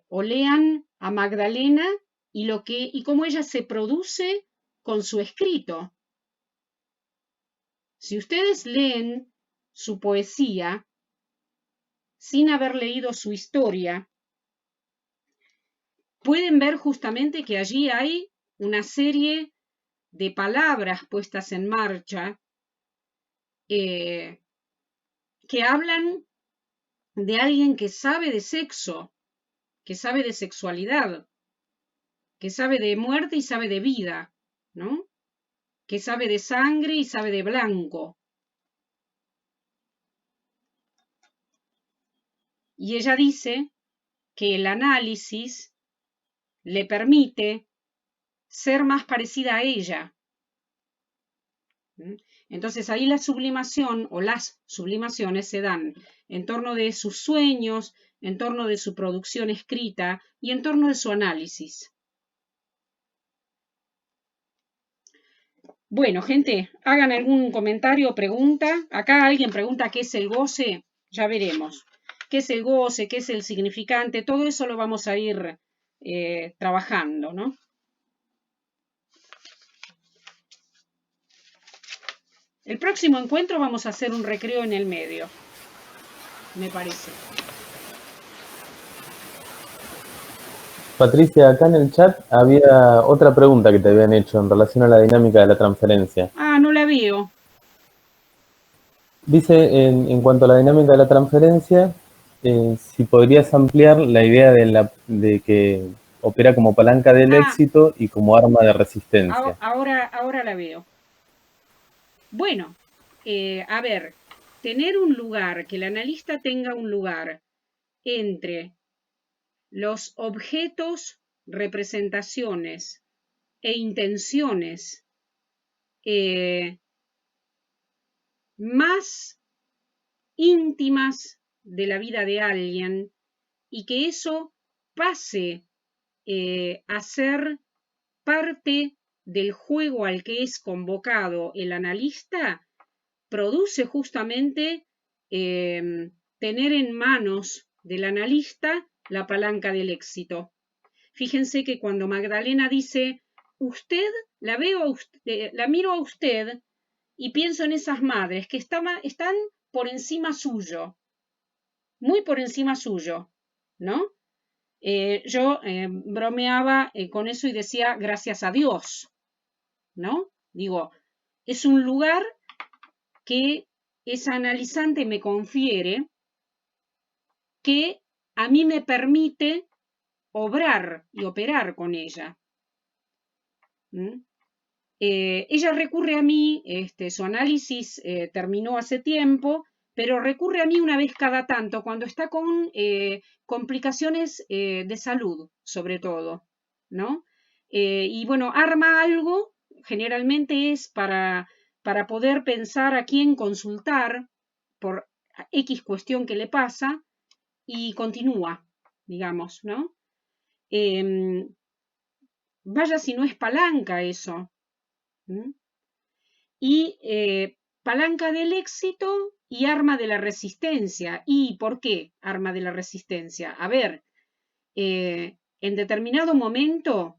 o lean a Magdalena y cómo ella se produce con su escrito. Si ustedes leen su poesía sin haber leído su historia, pueden ver justamente que allí hay una serie de palabras puestas en marcha que hablan de alguien que sabe de sexo, que sabe de sexualidad, que sabe de muerte y sabe de vida, ¿no? Que sabe de sangre y sabe de blanco. Y ella dice que el análisis le permite ser más parecida a ella. Entonces ahí la sublimación o las sublimaciones se dan en torno de sus sueños, en torno de su producción escrita y en torno de su análisis. Bueno, gente, hagan algún comentario o pregunta. Acá alguien pregunta qué es el goce, ya veremos. ¿Qué es el goce? ¿Qué es el significante? Todo eso lo vamos a ir trabajando, ¿no? El próximo encuentro vamos a hacer un recreo en el medio, me parece. Patricia, acá en el chat había otra pregunta que te habían hecho en relación a la dinámica de la transferencia. Ah, no la veo. Dice, en cuanto a la dinámica de la transferencia, si podrías ampliar la idea de que opera como palanca del éxito y como arma de resistencia. Ahora la veo. Bueno, a ver, tener un lugar, que el analista tenga un lugar entre los objetos, representaciones e intenciones más íntimas de la vida de alguien, y que eso pase a ser parte del juego al que es convocado el analista, produce justamente tener en manos del analista la palanca del éxito. Fíjense que cuando Magdalena dice, usted, la miro a usted y pienso en esas madres que están por encima suyo, muy por encima suyo, ¿no? Yo bromeaba con eso y decía, gracias a Dios, ¿no? Digo, es un lugar que esa analizante me confiere, que a mí me permite obrar y operar con ella. Ella recurre a mí, su análisis terminó hace tiempo, pero recurre a mí una vez cada tanto, cuando está con complicaciones de salud, sobre todo, ¿no? Y bueno, arma algo, generalmente es para poder pensar a quién consultar por X cuestión que le pasa, y continúa, digamos, ¿no? Vaya si no es palanca eso. Y palanca del éxito y arma de la resistencia. ¿Y por qué arma de la resistencia? A ver, en determinado momento,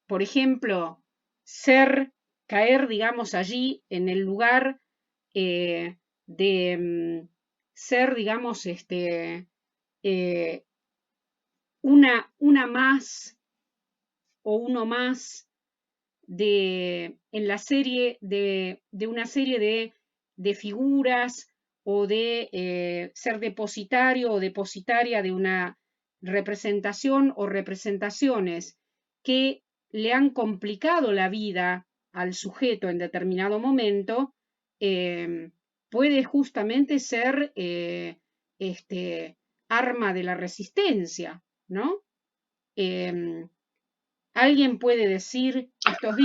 por ejemplo, caer, digamos, allí en el lugar de ser, digamos, una más o uno más en la serie de una serie de figuras, o de ser depositario o depositaria de una representación o representaciones que le han complicado la vida al sujeto en determinado momento, puede justamente ser arma de la resistencia, ¿no? Alguien puede decir, estos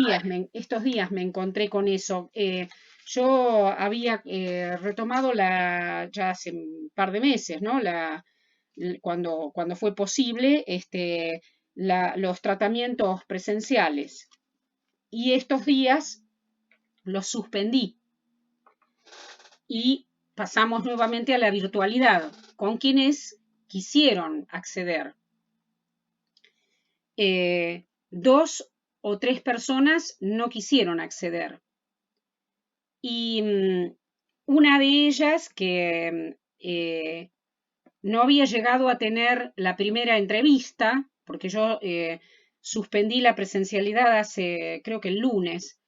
días me encontré con eso. Yo había retomado ya hace un par de meses, ¿no? Cuando fue posible, los tratamientos presenciales. Y estos días los suspendí. Y pasamos nuevamente a la virtualidad, con quienes quisieron acceder. 2 o 3 personas no quisieron acceder. Y una de ellas, que no había llegado a tener la primera entrevista, porque yo suspendí la presencialidad hace, creo que el lunes.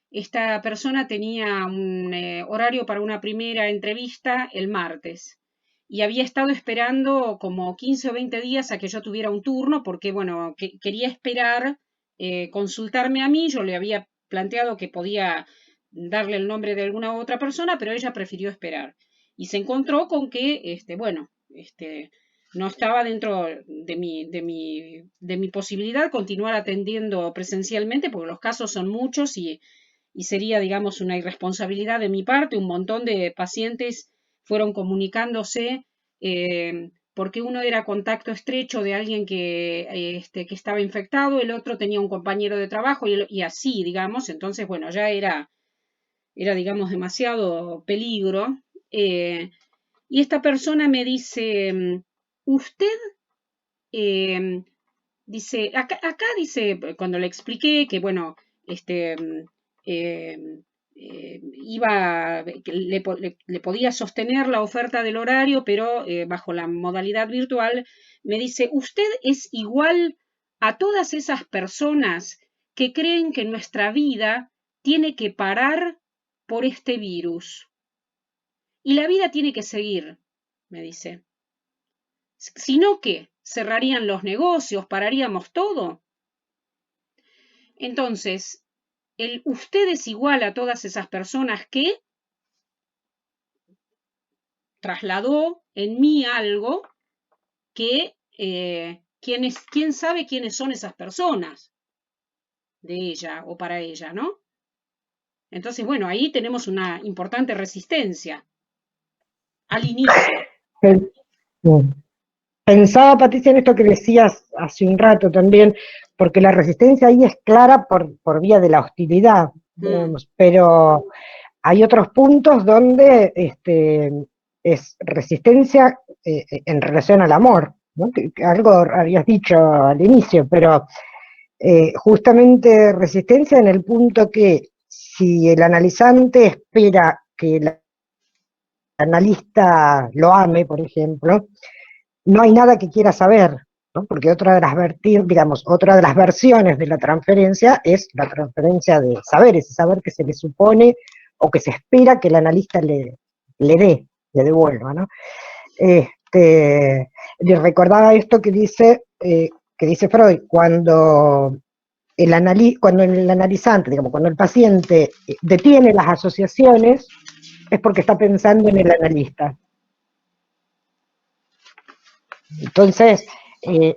Esta persona tenía un horario para una primera entrevista el martes. Y había estado esperando como 15 o 20 días a que yo tuviera un turno, porque, bueno, quería esperar, consultarme a mí. Yo le había planteado que podía darle el nombre de alguna otra persona, pero ella prefirió esperar. Y se encontró con que, no estaba dentro de mi posibilidad continuar atendiendo presencialmente, porque los casos son muchos y sería, digamos, una irresponsabilidad de mi parte. Un montón de pacientes fueron comunicándose porque uno era contacto estrecho de alguien que estaba infectado, el otro tenía un compañero de trabajo y así, digamos. Entonces, bueno, ya era digamos, demasiado peligro. Y esta persona me dice, usted, dice, acá dice, cuando le expliqué que, bueno, le podía sostener la oferta del horario, pero bajo la modalidad virtual, me dice, usted es igual a todas esas personas que creen que nuestra vida tiene que parar por este virus. Y la vida tiene que seguir, me dice. Si no, ¿qué? ¿Cerrarían los negocios? ¿Pararíamos todo? Entonces, usted es igual a todas esas personas que, trasladó en mí algo que, ¿quién sabe quiénes son esas personas de ella o para ella, ¿no? Entonces, bueno, ahí tenemos una importante resistencia al inicio. Pensaba, Patricia, en esto que decías hace un rato también, porque la resistencia ahí es clara por vía de la hostilidad, digamos, pero hay otros puntos donde es resistencia en relación al amor, ¿no? Que algo habías dicho al inicio, pero justamente resistencia en el punto que si el analizante espera que el analista lo ame, por ejemplo, no hay nada que quiera saber, ¿no? Porque otra de las otra de las versiones de la transferencia es la transferencia de saber, ese saber que se le supone o que se espera que el analista le devuelva, ¿no? Le recordaba esto que dice Freud, cuando el analizante, digamos, cuando el paciente detiene las asociaciones, es porque está pensando en el analista. Entonces,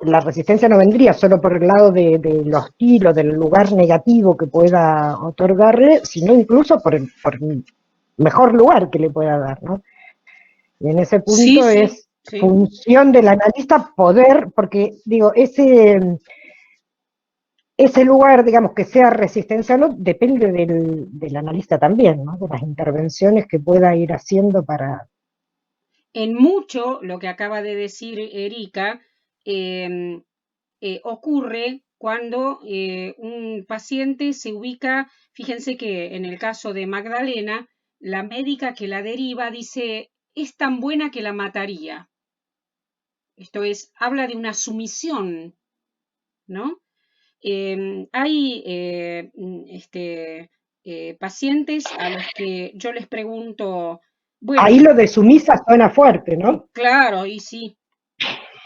la resistencia no vendría solo por el lado de lo hostil o del lugar negativo que pueda otorgarle, sino incluso por el mejor lugar que le pueda dar, ¿no? Y en ese punto es función del analista poder, porque digo, ese lugar, digamos, que sea resistencial, depende del analista también, ¿no? De las intervenciones que pueda ir haciendo para... En mucho, lo que acaba de decir Erika, ocurre cuando un paciente se ubica, fíjense que en el caso de Magdalena, la médica que la deriva dice, es tan buena que la mataría. Esto es, habla de una sumisión, ¿no? Hay pacientes a los que yo les pregunto, bueno, ahí lo de sumisa suena fuerte, ¿no? Claro, y sí,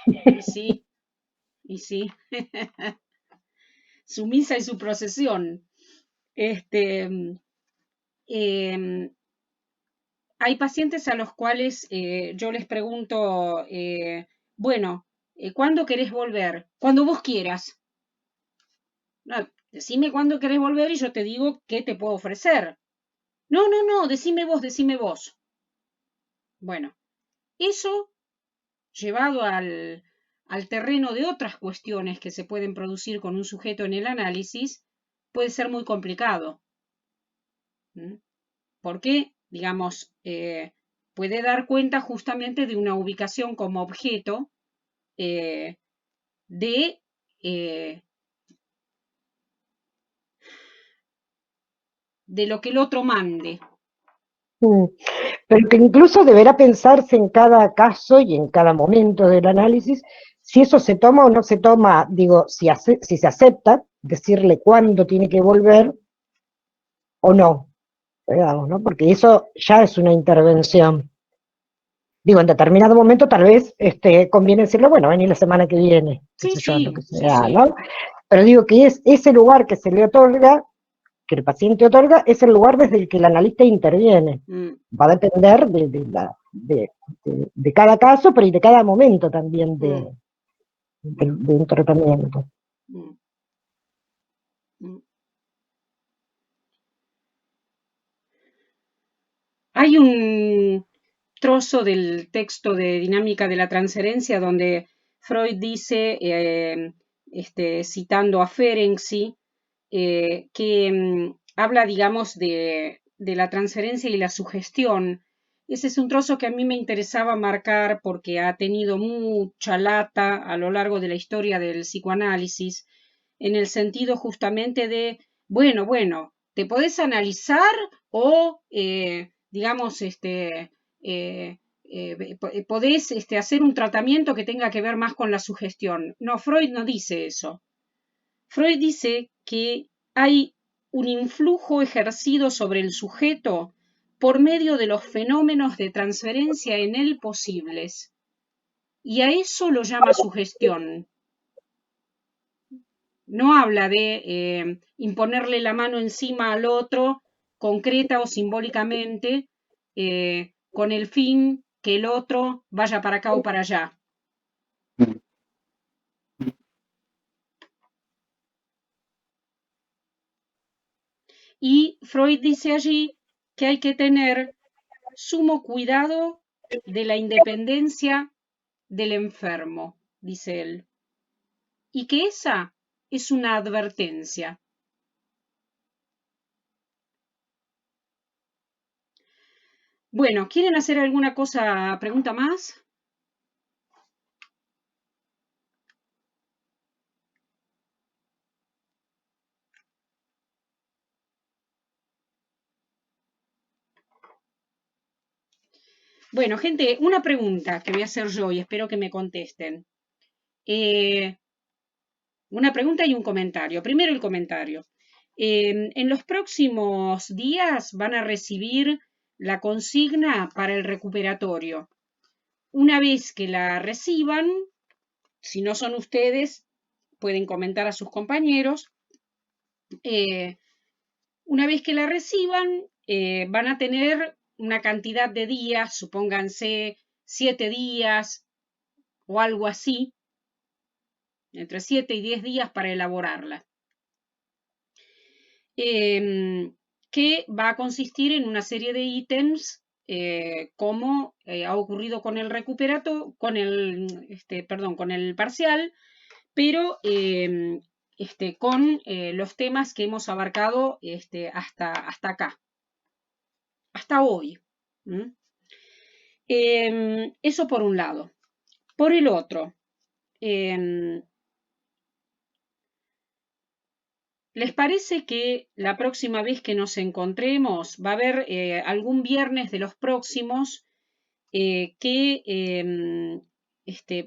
y sí, y sí. Su misa y su procesión. Hay pacientes a los cuales yo les pregunto, bueno, ¿cuándo querés volver? Cuando vos quieras. No, decime cuándo querés volver y yo te digo qué te puedo ofrecer. No, decime vos. Bueno, eso llevado al terreno de otras cuestiones que se pueden producir con un sujeto en el análisis, puede ser muy complicado. Porque, digamos, puede dar cuenta justamente de una ubicación como objeto de lo que el otro mande. Pero que incluso deberá pensarse en cada caso y en cada momento del análisis si eso se toma o no se toma, digo, si se acepta decirle cuándo tiene que volver o no, digamos, ¿no? Porque eso ya es una intervención. Digo, en determinado momento tal vez conviene decirle, bueno, vení la semana que viene, lo que sea, ¿no? Pero digo que es ese lugar que se le otorga, que el paciente otorga, es el lugar desde el que el analista interviene. Va a depender de cada caso, pero y de cada momento también de un tratamiento. Hay un trozo del texto de Dinámica de la Transferencia donde Freud dice, citando a Ferenczi, que habla, digamos, de la transferencia y la sugestión. Ese es un trozo que a mí me interesaba marcar porque ha tenido mucha lata a lo largo de la historia del psicoanálisis, en el sentido justamente de, bueno, te podés analizar o, digamos, podés hacer un tratamiento que tenga que ver más con la sugestión. No, Freud no dice eso. Freud dice que hay un influjo ejercido sobre el sujeto por medio de los fenómenos de transferencia en él posibles. Y a eso lo llama sugestión. No habla de imponerle la mano encima al otro, concreta o simbólicamente, con el fin que el otro vaya para acá o para allá. Y Freud dice allí que hay que tener sumo cuidado de la independencia del enfermo, dice él, y que esa es una advertencia. Bueno, ¿quieren hacer alguna pregunta más? Bueno, gente, una pregunta que voy a hacer yo y espero que me contesten. Una pregunta y un comentario. Primero el comentario. En los próximos días van a recibir la consigna para el recuperatorio. Una vez que la reciban, si no son ustedes, pueden comentar a sus compañeros. Una vez que la reciban, van a tener una cantidad de días, supónganse 7 días o algo así, entre 7 y 10 días para elaborarla, que va a consistir en una serie de ítems, como ha ocurrido con el con el parcial, pero con los temas que hemos abarcado hasta acá, hasta hoy. Eso por un lado. Por el otro, ¿les parece que la próxima vez que nos encontremos va a haber algún viernes de los próximos que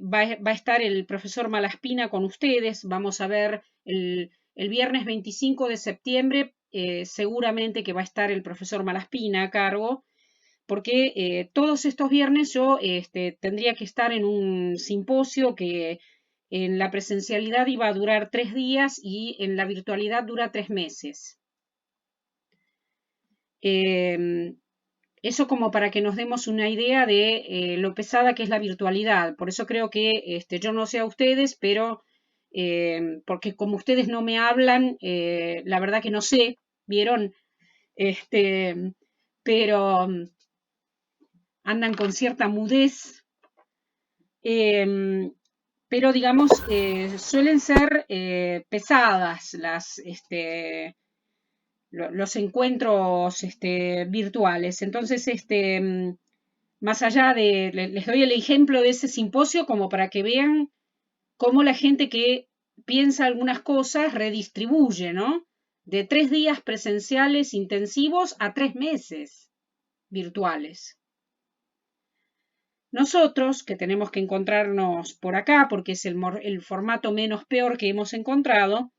va a estar el profesor Malaspina con ustedes? Vamos a ver el viernes 25 de septiembre, seguramente que va a estar el profesor Malaspina a cargo, porque todos estos viernes yo tendría que estar en un simposio que en la presencialidad iba a durar 3 días y en la virtualidad dura 3 meses. Eso como para que nos demos una idea de lo pesada que es la virtualidad. Por eso creo que yo no sé a ustedes, pero porque como ustedes no me hablan, la verdad que no sé, ¿vieron? Pero andan con cierta mudez. Pero digamos, suelen ser pesadas los encuentros virtuales. Entonces, más allá les doy el ejemplo de ese simposio como para que vean cómo la gente que piensa algunas cosas redistribuye, ¿no? De 3 días presenciales intensivos a 3 meses virtuales. Nosotros, que tenemos que encontrarnos por acá, porque es el formato menos peor que hemos encontrado,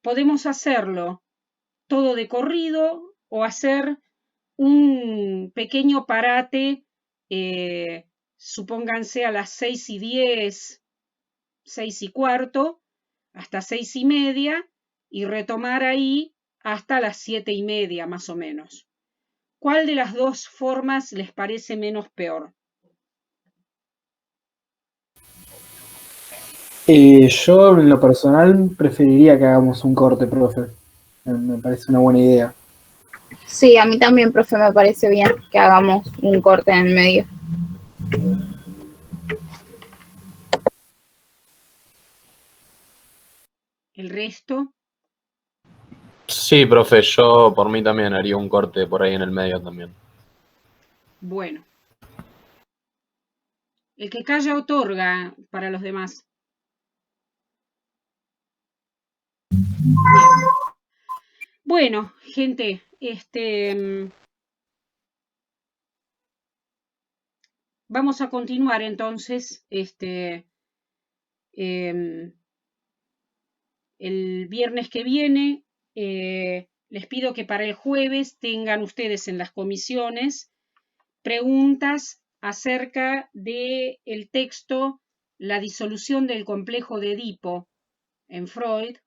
podemos hacerlo todo de corrido o hacer un pequeño parate, supónganse a las 6:10, 6:15, hasta 6:30, y retomar ahí hasta las 7:30 más o menos. ¿Cuál de las dos formas les parece menos peor? Yo en lo personal preferiría que hagamos un corte, profe. Me parece una buena idea. Sí, a mí también, profe, me parece bien que hagamos un corte en el medio. ¿El resto? Sí, profe, yo por mí también haría un corte por ahí en el medio también. Bueno. El que calla otorga para los demás. Bueno, gente, vamos a continuar entonces el viernes que viene. Les pido que para el jueves tengan ustedes en las comisiones preguntas acerca del texto La disolución del complejo de Edipo en Freud,